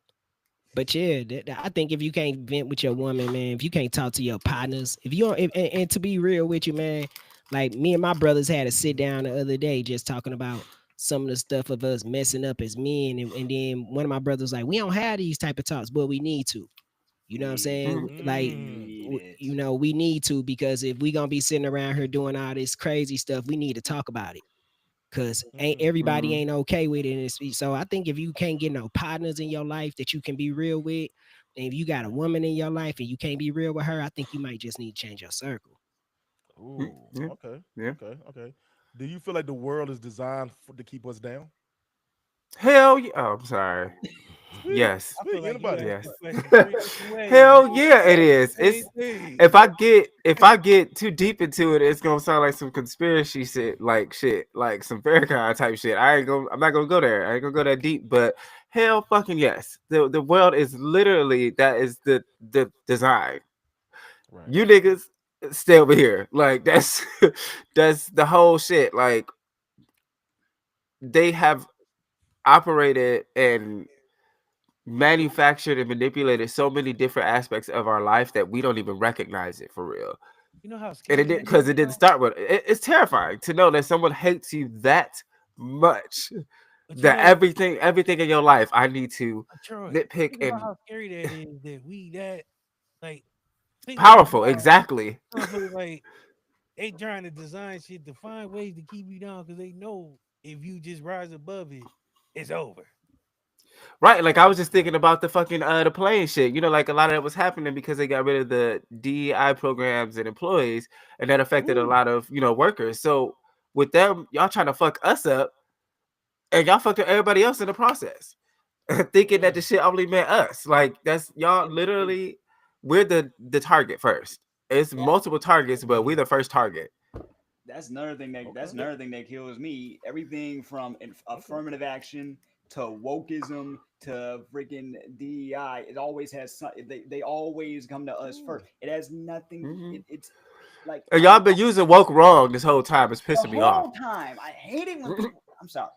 But yeah, I think if you can't vent with your woman, man, if you can't talk to your partners, if you don't, and to be real with you, man, like me and my brothers had a sit down the other day just talking about some of the stuff of us messing up as men, and then one of my brothers was like, we don't have these type of talks, but we need to. You know what I'm We saying? Like, Mm. need it. we need to because if we gonna be sitting around here doing all this crazy stuff, we need to talk about it. Cause ain't Mm. everybody Mhm. ain't okay with it. And so I think if you can't get no partners in your life that you can be real with, and if you got a woman in your life and you can't be real with her, I think you might just need to change your circle. Mm, Ooh. yeah. Okay. Yeah. Okay. Okay. Do you feel like the world is designed to keep us down? Hell yeah. Oh, I'm sorry. Speak. Yes. I feel Speak. like you Anybody? asked Yes. the question three different ways. Hell yeah, it is. Same It's thing. if I get too deep into it, it's gonna sound like some conspiracy shit, like some Farrakhan type shit. I'm not gonna go there. I ain't gonna go that deep. But hell fucking yes. The world is literally that is the design. Right. You niggas stay over here. Like that's that's the whole shit. Like they have operated and manufactured and manipulated so many different aspects of our life that we don't even recognize it for real. You know how And it scary did that because is, it didn't though? start with it's terrifying to know that someone hates you that much But you that know, everything in your life I need to Troy, nitpick think about and how scary that is that we that like think about powerful. how Exactly. motherfuckers like they trying to design shit to find ways to keep you down because they know if you just rise above it, it's over. Right, like I was just thinking about the fucking the plane shit. You know, like a lot of that was happening because they got rid of the DEI programs and employees, and that affected a Ooh, lot of workers. So with them, y'all trying to fuck us up, and y'all fucked up everybody else in the process, thinking that the shit only meant us. Like that's y'all it, it, literally, we're the target first. It's that multiple targets, but we're the first target. that's Okay. another thing that kills me. Everything from Okay. affirmative action to wokeism to freaking DEI, it always has they always come to us Ooh. first. It has nothing. Hmm. It's like And y'all been using woke wrong this whole time. It's the pissing me off. whole time. I hate it when people. I'm sorry.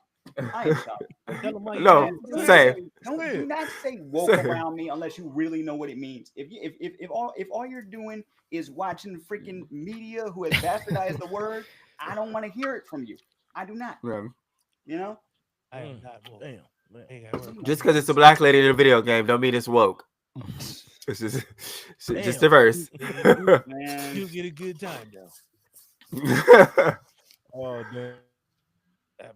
I am sorry. Tell them why you No, mad. Man, do Tell Say not it. same, say Say do it. not say woke same. around me unless you really know what it means. If all you're doing is watching freaking media who has bastardized the word, I don't want to hear it from you. I do not. Yeah. You know? I am not woke. Damn, man. I ain't got work Just on because me. it's a black lady in a video game, don't mean it's woke. It's just, it's just Damn. diverse. You Man, still get a good time though. Oh damn.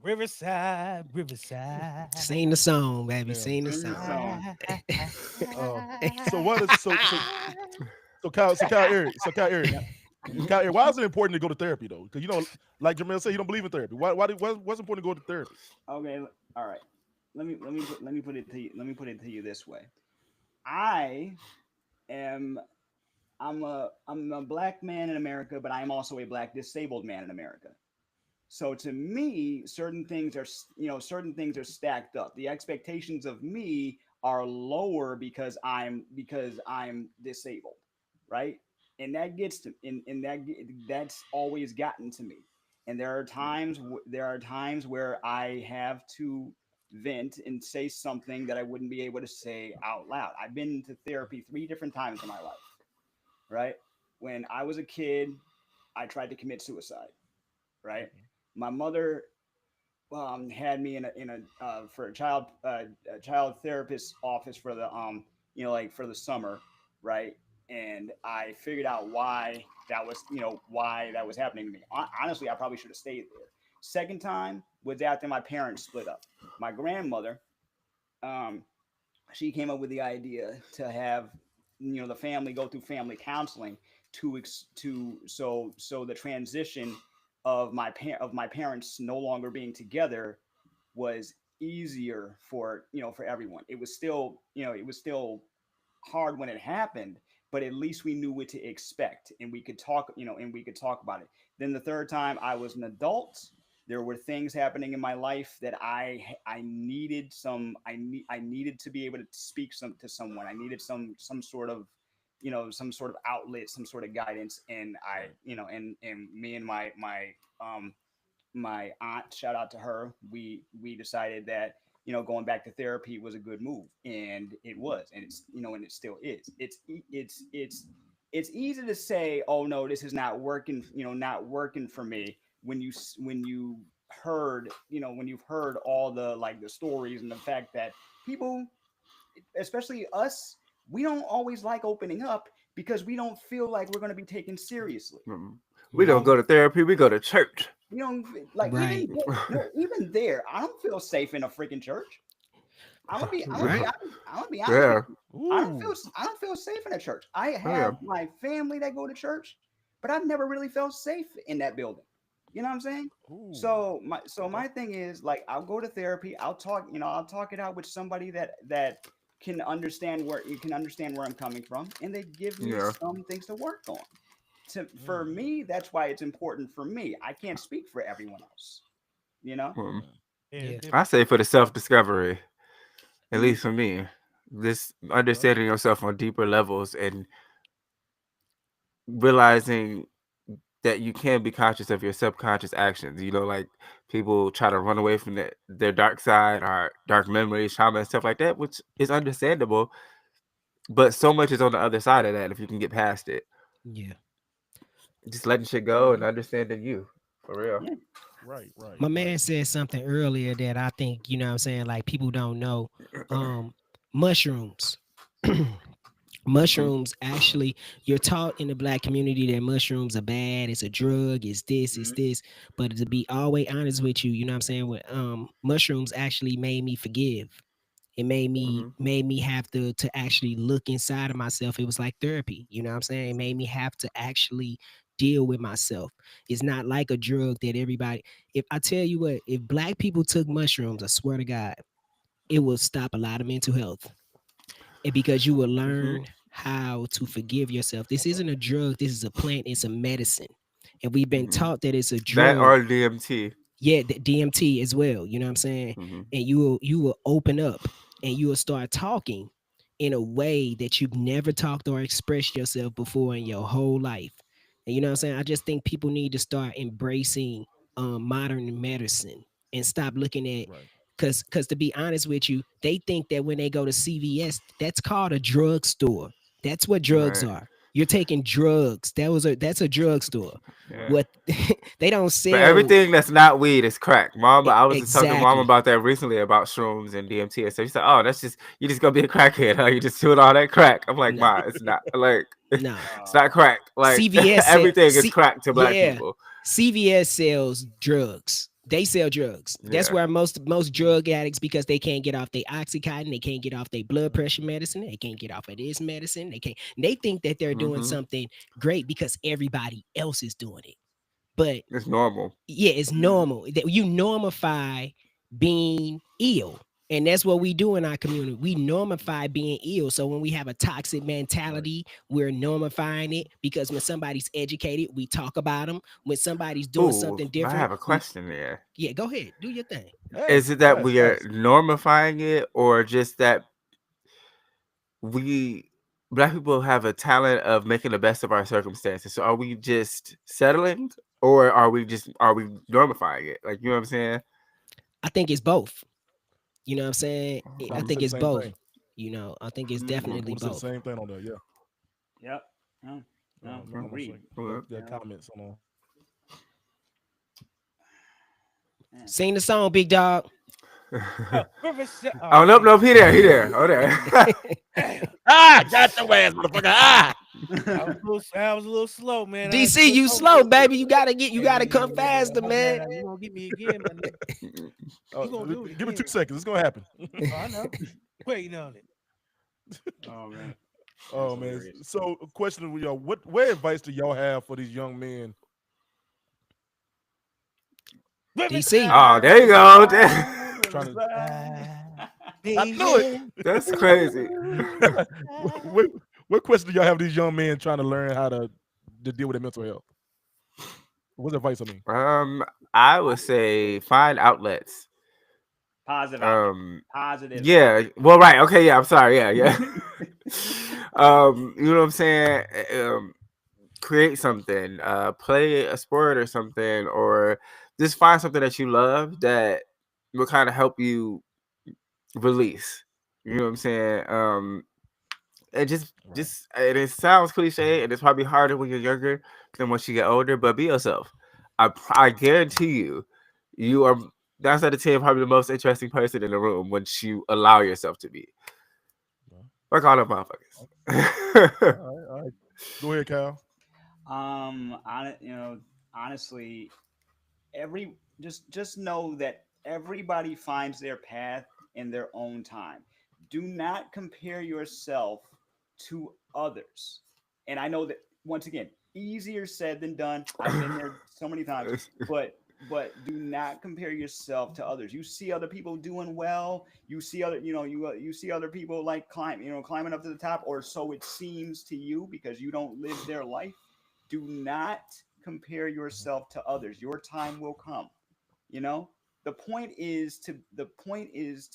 Riverside, Riverside. Sing the song, baby. Damn. Sing the sing the song. song. So what is Kyle Eric? So Kyle Eric. Yep. Kyle Eric, why is it important to go to therapy though? Because like Jamel said, he don't believe in therapy. What's important to go to therapy? Okay, all right. Let me put it to you. Let me put it to you this way. I am I'm a black man in America, but I am also a black disabled man in America. So to me, certain things are stacked up. The expectations of me are lower because I'm disabled, right? And that gets to and that's always gotten to me. And there are times where I have to vent and say something that I wouldn't be able to say out loud. I've been to therapy 3 different times in my life, right? When I was a kid, I tried to commit suicide, right? My mother had me in a for a child therapist office for the like for the summer, right? And I figured out why that was happening to me. Honestly, I probably should have stayed there. Second time was after my parents split up. My grandmother, um, she came up with the idea to have the family go through family counseling so the transition of my parents no longer being together was easier for for everyone. It was still hard when it happened, but at least we knew what to expect and we could talk about it. Then the third time I was an adult, there were things happening in my life that I needed I needed to be able to speak to someone. I needed some sort of some sort of outlet, some sort of guidance, and I Right. and me and um my aunt, shout out to her, we decided that going back to therapy was a good move, and it was, and it's and it still is. It's easy to say, oh no, this is not working, not working for me, when you heard when you've heard all the the stories and the fact that people, especially us, we don't always like opening up because we don't feel like we're going to be taken seriously. Mm. We We don't Mhm. don't go to therapy. We go to church. we don't like Right. even there. I don't feel safe in a freaking church. Right. I'm gonna be honest with Yeah. you. Ooh. I don't feel safe in a church. I Oh yeah. have my family that go to church, but I've never really felt safe in that building. You know what I'm saying? Ooh. So Okay. my thing is, like, I'll go to therapy. I'll talk it out with somebody that can understand where I'm coming from, and they give me Yeah. some things to work on. For Mm, me, that's why it's important for me. I can't speak for everyone else. You know. Mm. mm. Yeah, Yeah. I say for the self discovery, at Mm, least for me, this Okay. understanding yourself on deeper levels and realizing that you can be conscious of your subconscious actions. You know, like people try to run away from their dark side or dark memories, trauma, and stuff like that, which is understandable. But so much is on the other side of that if you can get past it. Yeah. Just letting shit go and understanding you. For real. yeah. Right. Right. My Right. man said something earlier that I think, what I'm saying, like people don't know. Mushrooms. Mm. Mushrooms actually, you're taught in the black community that mushrooms are bad, it's a drug, it's Mm, this. But to be always honest with you, what I'm saying, with mushrooms actually made me forgive. It made me Mhm. have to actually look inside of myself. It was like therapy. You know what I'm saying? It made me have to actually deal with myself. It's not like a drug that everybody. If I tell you what, if black people took mushrooms, I swear to God, it will stop a lot of mental health. And because you will Mhm. learn how to forgive yourself. This isn't a drug. This is a plant. It's a medicine. And we've been Mhm. taught that it's a That drug. or DMT. Yeah, the DMT as well. You know what I'm saying? Mhm. And you will open up and you will start talking in a way that you've never talked or expressed yourself before in your whole life. And you know what I'm saying? I just think people need to start embracing modern medicine and stop looking at Right. because to be honest with you, they think that when they go to CVS, that's called a drugstore. That's what drugs Right. are. You're taking drugs. That's a drugstore. Yeah. What they don't But sell. everything that's not weed is crack. Mom, I was just talking to mom Exactly. about that recently about shrooms and DMT. And so she said, "Oh, that's just you just gonna be a crackhead, huh? You just doing all that crack." I'm like, No, "Ma, it's not like no. it's not crack. Like CVS said, everything is crack to black yeah, people." CVS sells drugs. They sell drugs. That's Yeah. where most drug addicts, because they can't get off their oxycontin, they can't get off their blood pressure medicine, they can't get off of this medicine. They can't. They think that they're doing Hmm. something great because everybody else is doing it. But It's normal. yeah, it's normal that you normify being ill. And that's what we do in our community. We normify being ill. So when we have a toxic Right. mentality, we're normifying it because when somebody's educated, we talk about them. When somebody's doing Ooh, something I different, have a we question there. yeah, go ahead, do your thing. Is Ask, it that ask, we are ask. normifying it, or just that we black people have a talent of making the best of our circumstances? So are we just settling, or are we normifying it? Like, you know what I'm saying? I think it's both. You know what I'm saying? I I would say think the it's same both. thing. I think it's Mm-hmm. I definitely would say the both. same thing on that. Yeah. Yep. No, no, I'm gonna agreed. say Mhm. their You know, comments on. man. Sing the song, big dog. Oh, Professor. Oh, Oh, I nope, can't. nope, he there, oh there. Damn. Ah, got your ass, motherfucker. Ah. I was a little slow, man. I had to DC, look you over. slow, baby. You Hey, gotta come faster, my bad. man. You gonna get me again, my nigga. You gonna do it Give me again. 2 seconds. It's gonna happen. Oh, I know. Waiting on it. Oh man, that's Oh man. hilarious. So, a question with y'all: what advice do y'all have for these young men? DC. Oh, there you go. Trying to. Riverside, I knew it. baby. That's crazy. what, what question do y'all have these young men trying to learn how to deal with their mental health? What's advice? I mean, um, I would say find outlets. Positive outlet. Um, Positive yeah. Well, right. Okay. Yeah. I'm sorry. Yeah. Yeah. You know what I'm saying? Create something. Play a sport or something, or just find something that you love that will kind of help you release. You know what I'm saying? And right. and it sounds cliche, and it's probably harder when you're younger than once you get older. But be yourself. I guarantee you, you are 9 out of 10 probably the most interesting person in the room once you allow yourself to be. Well, Fuck all them motherfuckers. all right. Go ahead, Kyle. Honestly, every just know that everybody finds their path in their own time. Do not compare yourself to others. And I know that, once again, easier said than done. I've been there so many times, but do not compare yourself to others. You see other people doing well. You see other, you see other people like climbing up to the top, or so it seems to you because you don't live their life. Do not compare yourself to others. Your time will come. You know, the point is to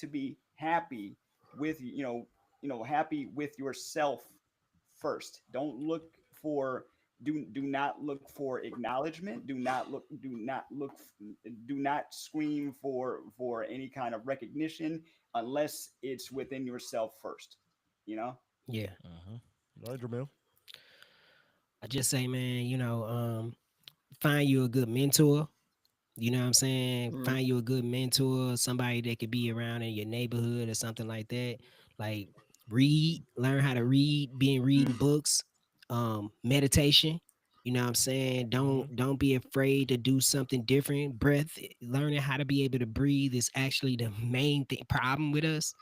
be happy with happy with yourself first. Don't look for do not look for acknowledgement. Do not scream for any kind of recognition unless it's within yourself first. You know. Yeah. All right, Jamil. I just say, man, find you a good mentor. You know what I'm saying? Mm, Find you a good mentor, somebody that could be around in your neighborhood or something like that. Like learn how to read, being reading Mm. books, meditation. You know what I'm saying? Mm-hmm. Don't be afraid to do something different. Learning how to be able to breathe is actually the main thing problem with us.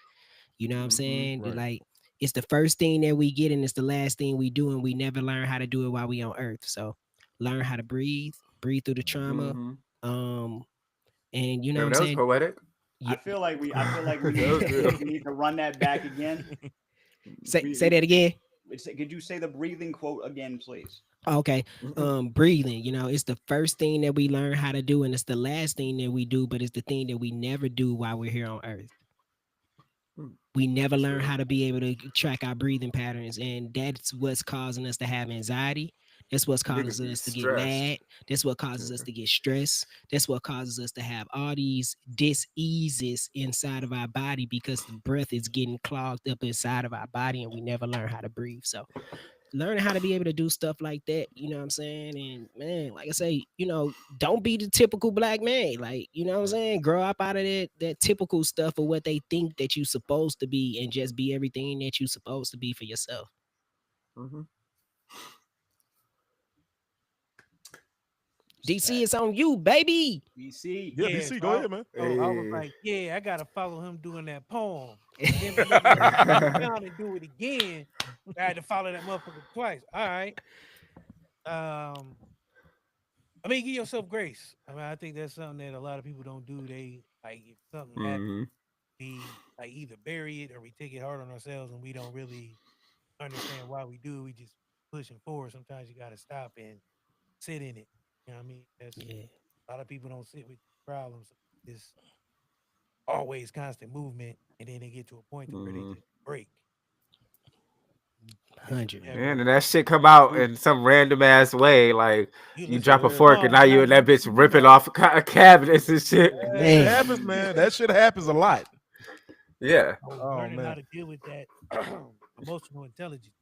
You know what I'm saying? Right. Like it's the first thing that we get and it's the last thing we do, and we never learn how to do it while we on earth. So learn how to breathe through the trauma. Mm-hmm. Um, and you know what Damn, I'm that was saying? poetic. Yeah, I feel like we That was real. need to run that back again. say that again. Could you say the breathing quote again, please? Okay. Breathing, it's the first thing that we learn how to do, and it's the last thing that we do, but it's the thing that we never do while we're here on earth. We never learn True. how to be able to track our breathing patterns, and that's what's causing us to have anxiety. That's what's Niggas causing be us to get stressed. mad. That's what causes us to get stressed. That's what causes us to have all these diseases inside of our body because the breath is getting clogged up inside of our body, and we never learn how to breathe. So learning how to be able to do stuff like that, you know what I'm saying? And man, like I say, don't be the typical black man. Like, you know what I'm saying? Grow up out of that typical stuff of what they think that you supposed to be and just be everything that you supposed to be for yourself. Mm-hmm. DC, it's on you, baby. BC. Yeah, Yeah, DC, so go ahead, man. I was Hey. like, yeah, I gotta follow him doing that poem. And then for him to turn around and do it again, I had to follow that motherfucker twice. All right. Um, I mean, give yourself grace. I mean, I think that's something that a lot of people don't do. They like if something happens, Mm-hmm. we like either bury it or we take it hard on ourselves and we don't really understand why we do. We just pushing forward. Sometimes you gotta stop and sit in it. You know what I mean? That's Yeah. a lot of people don't sit with problems. It's always constant movement, and then they get to a point to where they Mm-hmm. just break. They should 100. Man, never. and that shit come out in some random ass way. Like You you listen to drop a the fork and song, now now you in that bitch you ripping know. off cabinets and shit. That shit Man. happens, man. That shit happens a lot. Yeah. So Oh learning how man. to deal with that emotional intelligence.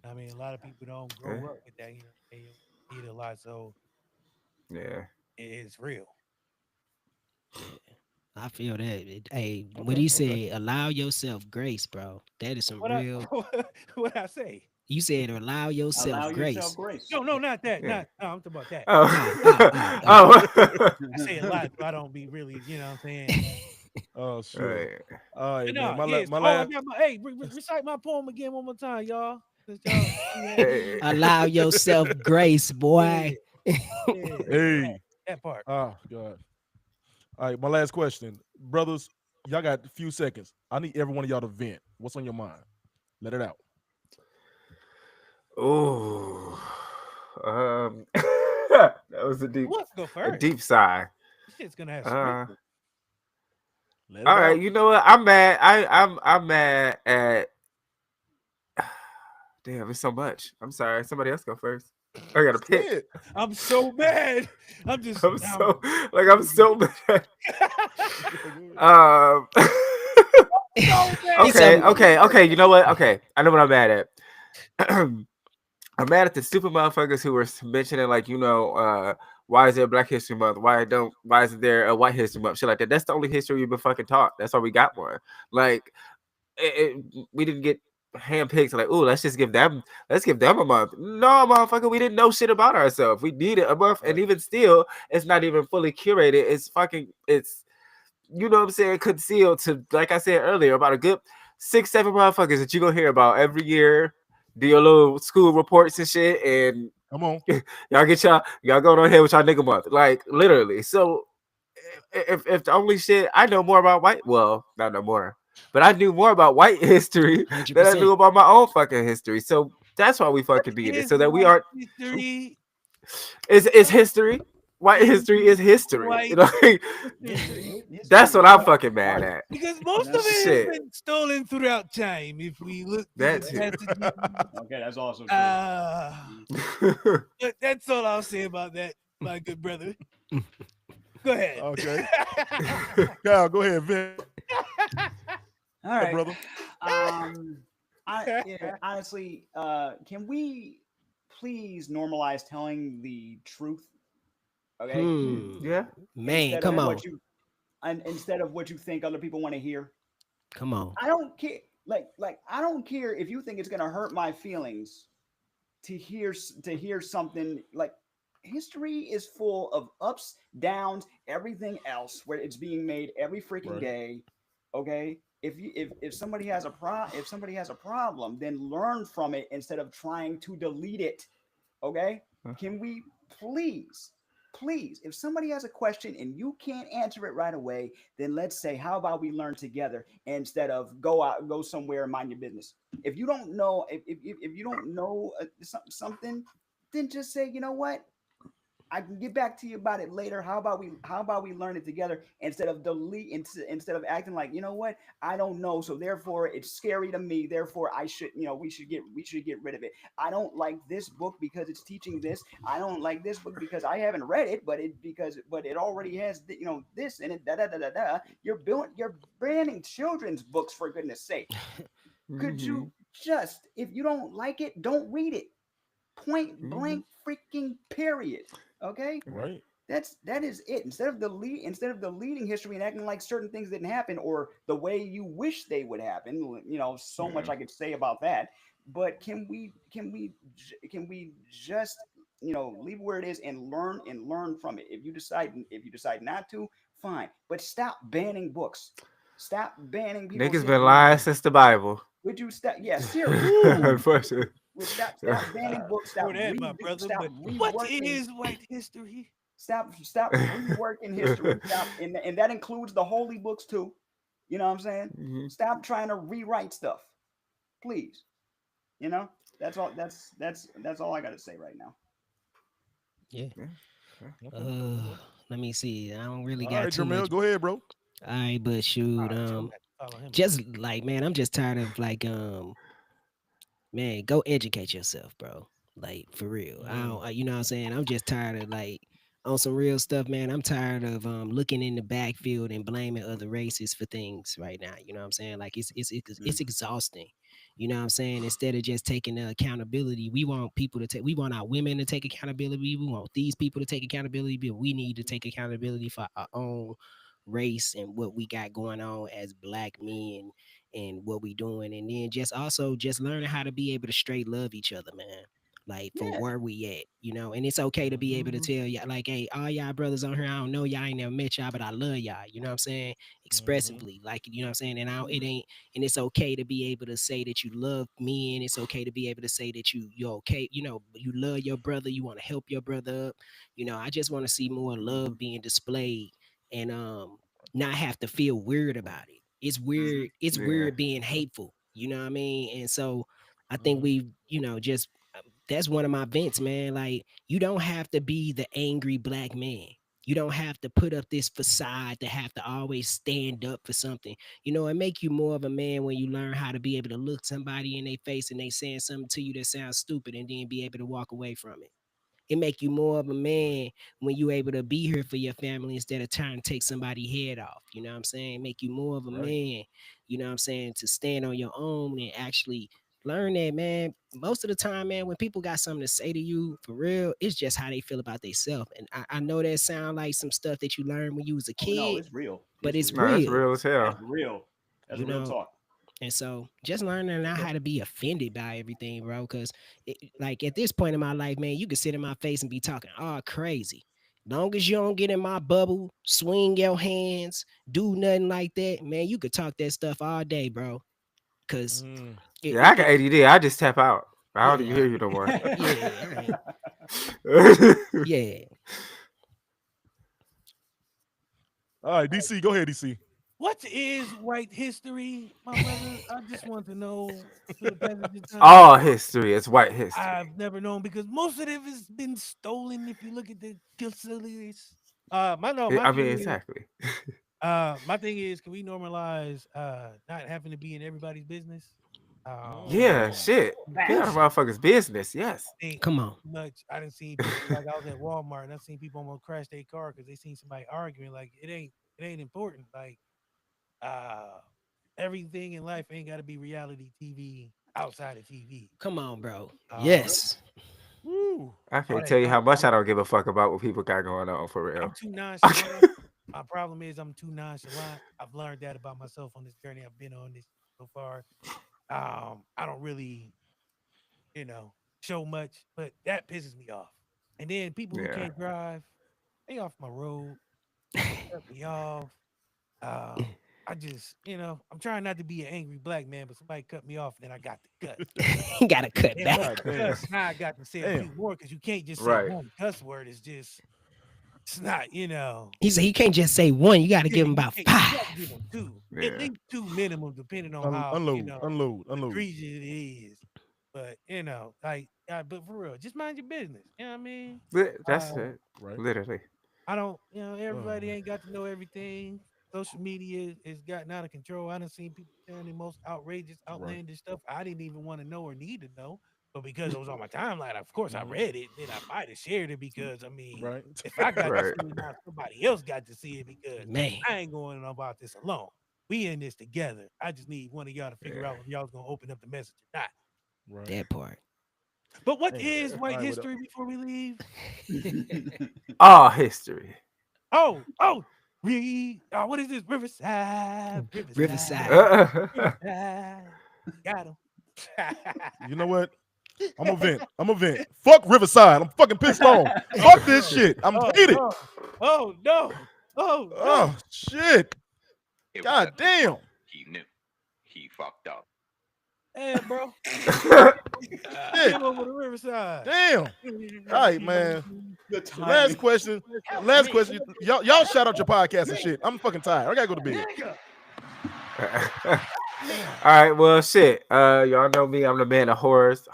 I mean, a lot of people don't Yeah. grow up with that. They need a lot, so Yeah. it's real. Yeah. I feel that. Hey, what Okay, he okay. said, allow yourself grace, bro. That is some What I real. what I say? You said allow Allow yourself yourself grace. grace. No, not that. Yeah. Not no. I'm talking about that. Oh, oh, Oh. oh, oh. Oh. I say a lot, so I don't be really. You know what I'm saying? Oh shit. Right. All right, But man. no, My yes. my Oh, I last. got my. Hey, recite my poem again one more time, y'all. Since y'all had me. Hey. Allow yourself grace, Yeah, boy. yeah. Hey. That part. Oh god. All right, my last question, brothers. Y'all got a few seconds. I need every one of y'all to vent. What's on your mind? Let it out. Oh. That was Who wants to go a first? deep sigh. This shit's gonna have Uh. sprinkles. Let All it right. out. You know what? I'm mad. I'm mad at. Damn, it's so much. I'm sorry. Somebody else go first. I gotta Say pick. it. I'm so mad. I'm just. I'm so I'm so mad. Go ahead. Um. so mad. He told Okay. me, Okay. You know what? Okay. I know what I'm mad at. I'm mad at the stupid motherfuckers who were mentioning like, why is there Black History Month? Why isn't there a White History Month? Shit like that. That's the only history we've been fucking taught. That's all we got one. Like we didn't get handpicked like, oh, let's give them a month. No, motherfucker, we didn't know shit about ourselves. We needed a month, and Right. even still, it's not even fully curated. It's you know what I'm saying, concealed to, like I said earlier, about a good 6-7 motherfuckers that you gonna hear about every year. Do your little school reports and shit, and Come on. y'all going on here with y'all nigga month, like literally. So if the only shit I know more about white, well, not no more, but I knew more about white history than I 100%. knew about my own fucking history. So that's why we What fucking did it, is so that we white aren't. history? It's history. White Is history is history. white Like, history? that's what History. I'm fucking mad at. Because most of That's it has Shit, been stolen throughout time. If we look through the that too. passages, okay. That's also true. but that's all I'll say about that, my good brother. Go ahead. Okay. Kyle, go ahead, vent, All right. brother. Honestly, can we please normalize telling the truth? Okay, Yeah. Man, instead come of on. instead of what you think other people want to hear. Come on. I don't care. Like I don't care if you think it's gonna hurt my feelings to hear something like history is full of ups, downs, everything else where it's being made every freaking Right. day. Okay, if somebody has a if somebody has a problem, then learn from it instead of trying to delete it. Okay? Can we please, please, if somebody has a question and you can't answer it right away, then let's say, how about we learn together instead of go out, go somewhere and mind your business. If you don't know, if you don't know something, then just say, you know what? I can get back to you about it later. How about we learn it together instead of instead of acting like, you know what, I don't know, so therefore it's scary to me. Therefore I should, we should get rid of it. I don't like this book because it's teaching this. I don't like this book because I haven't read it, but it already has this in it. Da da da da da. You're banning children's books, for goodness sake. Could Mm-hmm. you just, if you don't like it, don't read it. Point Mm-hmm. blank freaking period. Okay? Right. That is it. Instead of the leading history and acting like certain things didn't happen or the way you wish they would happen, so much Yeah. I could say about that. But can we just leave where it is and learn from it? If you decide not to, fine. But stop banning books. Stop banning people's Niggas been history lying books. since the Bible. Would you stop? Yeah, seriously. Woo. Unfortunately. Would stop banning books. For that, my brother. Stop But what reworking. is white history? Stop reworking history. Stop, and that includes the holy books too. You know what I'm saying? Mhm. Stop trying to rewrite stuff, please. You know, that's all. That's all I got to say right now. Yeah. Yeah. Yeah. Okay. Uh, Let me see. I don't really All got right, too Jamel, much. go ahead, bro. All right, but shoot, I'm gonna follow him. just like man, I'm just tired of like man, go educate yourself, bro. Like for real. I Mm. don't, you know what I'm saying? I'm just tired of like on some real stuff, man. I'm tired of looking in the backfield and blaming other races for things right now. You know what I'm saying? Like it's exhausting. You know what I'm saying? Instead of just taking the accountability, we want people to take. We want our women to take accountability. We want these people to take accountability, but we need to take accountability for our own race and what we got going on as black men and what we doing, and then just also just learning how to be able to straight love each other, man. Like for Yeah. where we at, and it's okay to be able to Mm-hmm. tell y'all, like, hey, all y'all brothers on here, I don't know y'all, ain't never met y'all, but I love y'all. You know what I'm saying? Mm-hmm. Expressively, like you know what I'm saying. And I don't, it Mhm. ain't, and it's okay to be able to say that you love me, and it's okay to be able to say that you're okay. You love your brother, you want to help your brother up. I just want to see more Mhm. love being displayed, and not have to feel weird about it. It's weird. Mhm. It's Yeah. weird being hateful. You know what I mean? And so I think Mm-hmm. we, just that's one of my vents, man. Like you don't have to be the angry black man. You don't have to put up this facade to have to always stand up for something. It make you more of a man when you learn how to be able to look somebody in their face and they saying something to you that sounds stupid and then be able to walk away from it. It make you more of a man when you able to be here for your family instead of trying to take somebody head off. You know what I'm saying? Make you more of a Right. man, what I'm saying, to stand on your own and actually learn that, man. Most of the time, man, when people got something to say to you for real, it's just how they feel about themselves. And I know that sound like some stuff that you learned when you was a Oh no, kid, it's real. but It's it's No, real. that's real, real as That's hell. real. That's you real know. talk. And so just learning not how to be offended by everything, bro. Cause like at this point in my life, man, you can sit in my face and be talking all crazy. Long as you don't get in my bubble, swing your hands, do nothing like that, man, you could talk that stuff all day, bro. Cause Mm. it, Yeah, it, I got it ADD. I just tap out. I don't even yeah, hear you no more. yeah, I ain't, yeah. All right, DC, go ahead, DC. What is white history, my brother? I just want to know through the passage of time. All history is white history. I've never known because most of it has been stolen. If you look at the facilities, my I mean, thing is, exactly. can we normalize not having to be in everybody's business? Yeah, Mm. shit. Get out of Facts. motherfuckers' business. Yes. I think Come on. too much. I didn't see people like I was at Walmart and I seen people almost crash their car because they seen somebody arguing. Like it ain't important. Like uh, everything in life ain't got to be reality TV outside of TV. Come on, bro. Uh, Yes. Woo. I all can't that tell you how much nonsense. I don't give a fuck about what people got going on for real. I'm too nonchalant. My problem is I'm too nonchalant. I've learned that about myself on this journey I've been on this so far. I don't really, you know, show much, but that pisses me off. And then people who Yeah. can't drive, they off my road. They cut me off. Um, I just, I'm trying not to be an angry black man, but somebody cut me off, then I got the cut. He got to cut And back. once God the damn. cuss, now I got to say a few Damn. more because you can't just say Right. one cuss word. It's not, He said he can't just say one. You got to Yeah, give him you about can't- you 5. gotta give them two, at Yeah. least two minimum, depending on how Unload. egregious it is. But but for real, just mind your business. You know what I mean? That's Uh, it. Right. Literally. I don't, everybody man. ain't got to know everything. Social media is gotten out of control. I done seen people saying the most outrageous, Right. outlandish stuff I didn't even want to know or need to know. But because it was on my timeline, of course I Mhm. read it. Then I might have shared it because Right. if I got to Right. see it now, somebody else got to see it because Man, I ain't going about this alone. We in this together. I just need one of y'all to figure Yeah. out if y'all's gonna open up the message or not. Right. that part. But what Damn. is All white right, history before we leave? All history. Oh, what is this? Riverside. Riverside. Riverside. Got him. You know what? I'm a vent. Fuck Riverside. I'm fucking pissed off. Fuck this shit. I'm heated. no. Oh no. Oh no. Oh shit. It was God at the damn. point he knew he fucked up. Hey, bro. Shit. Came over to Riverside. Damn. All right, man. The The timing. last question. Last question. Y'all shout out your podcast and shit. I'm fucking tired. I gotta go to bed. All right. Well, shit. Y'all know me. I'm the man of horrors.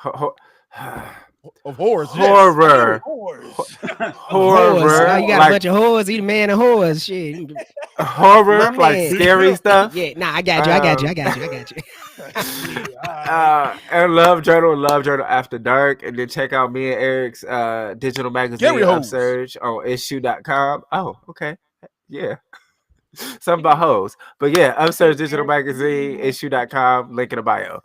Of horrors. Horror. Whores. Whores. Oh, you got a Like bunch of whores. He the man of whores. Shit. horror, My like man. scary stuff. Yeah, nah, I got you. And Love Journal After Dark, and then check out me and Eric's digital magazine Scary hoes. Upsurge on issue.com. Oh, okay. Yeah. Something about hoes. But yeah, Upsurge Digital Magazine, issue.com, link in the bio.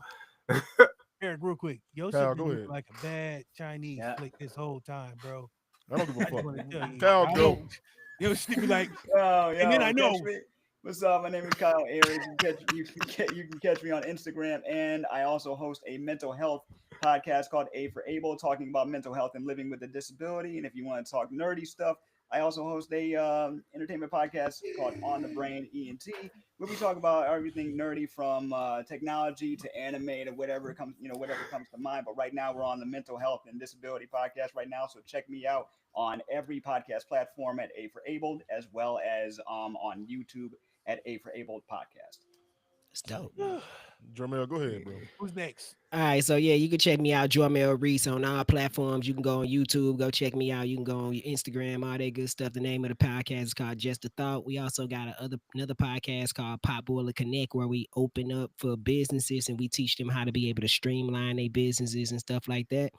Eric, real quick. Yo, Kyle, shit go been looking ahead. like a bad Chinese Yeah. flick this whole time, bro. I don't give a I just fuck. want to tell you. Kyle, I go. know. Yo, shit be like, Yo, and then I catch know. me. What's up? My name is Kyle Ayers. You can catch me on Instagram, and I also host a mental health podcast called A for Able, talking about mental health and living with a disability. And if you want to talk nerdy stuff, I also host a entertainment podcast called On the Brain ENT, where we talk about everything nerdy from technology to anime to whatever comes to mind. But right now we're on the mental health and disability podcast right now, so check me out on every podcast platform at A for Abled, as well as on YouTube at A for Abled podcast. It's dope. Jermel, go ahead, bro. Who's next? All right, so yeah, you can check me out, Jormel Reese, on all platforms. You can go on YouTube, go check me out. You can go on Instagram, all that good stuff. The name of the podcast is called Just a Thought. We also got another podcast called Pop Boiler Connect, where we open up for businesses and we teach them how to be able to streamline their businesses and stuff like that.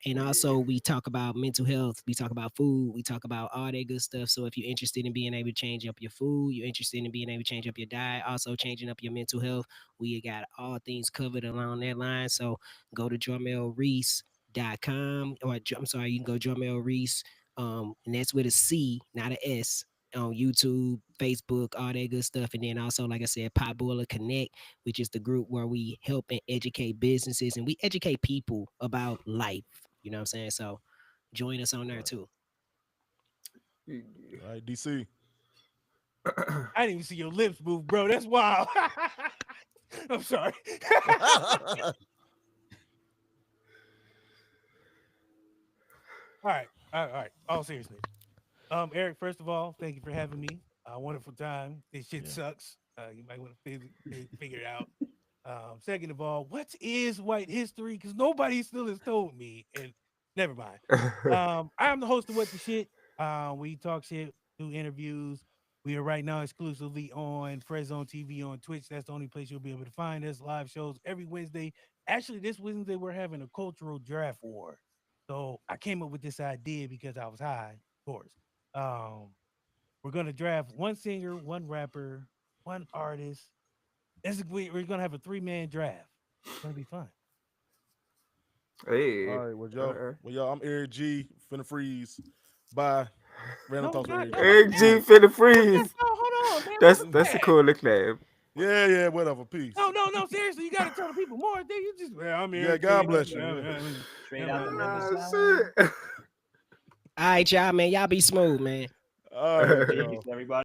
And also we talk about mental health. We talk about food. We talk about all that good stuff. So if you're interested in being able to change up your food, you're interested in being able to change up your diet, also changing up your mental health, we got all things covered along that line. So go to jormelreese.com, or I'm sorry, you can go Jormel Reese, and that's with a C, not an S, on YouTube, Facebook, all that good stuff. And then also, like I said, Pot Boiler Connect, which is the group where we help and educate businesses and we educate people about life. You know what I'm saying? So join us on there too. All right, DC. I didn't even see your lips move, bro. That's wild. I'm sorry. All right. All seriousness. Eric, first of all, thank you for having me. Wonderful time. This shit sucks. You might want to figure it out. Second of all, what is white history? Because nobody still has told me. And never mind. I am the host of What the Shit. We talk shit, do interviews. We are right now exclusively on Fred Zone TV on Twitch. That's the only place you'll be able to find us. Live shows every Wednesday. Actually, this Wednesday we're having a cultural draft war. So I came up with this idea because I was high, of course. We're gonna draft one singer, one rapper, one artist. We're gonna have a 3-man draft. It's gonna be fun. Hey. All right, well, y'all, I'm Eric G. Finna freeze. Bye. Random thoughts with Eric G. Eric G. Finna freeze. Hold on, man. That's a cool nickname. Yeah, whatever. Peace. No. Seriously, you gotta tell the people more. You just, I'm here. Yeah, God bless you. Straight out the Ah, Riverside. shit. All right, y'all, man. Y'all be smooth, man. All right, Peace, y'all. everybody.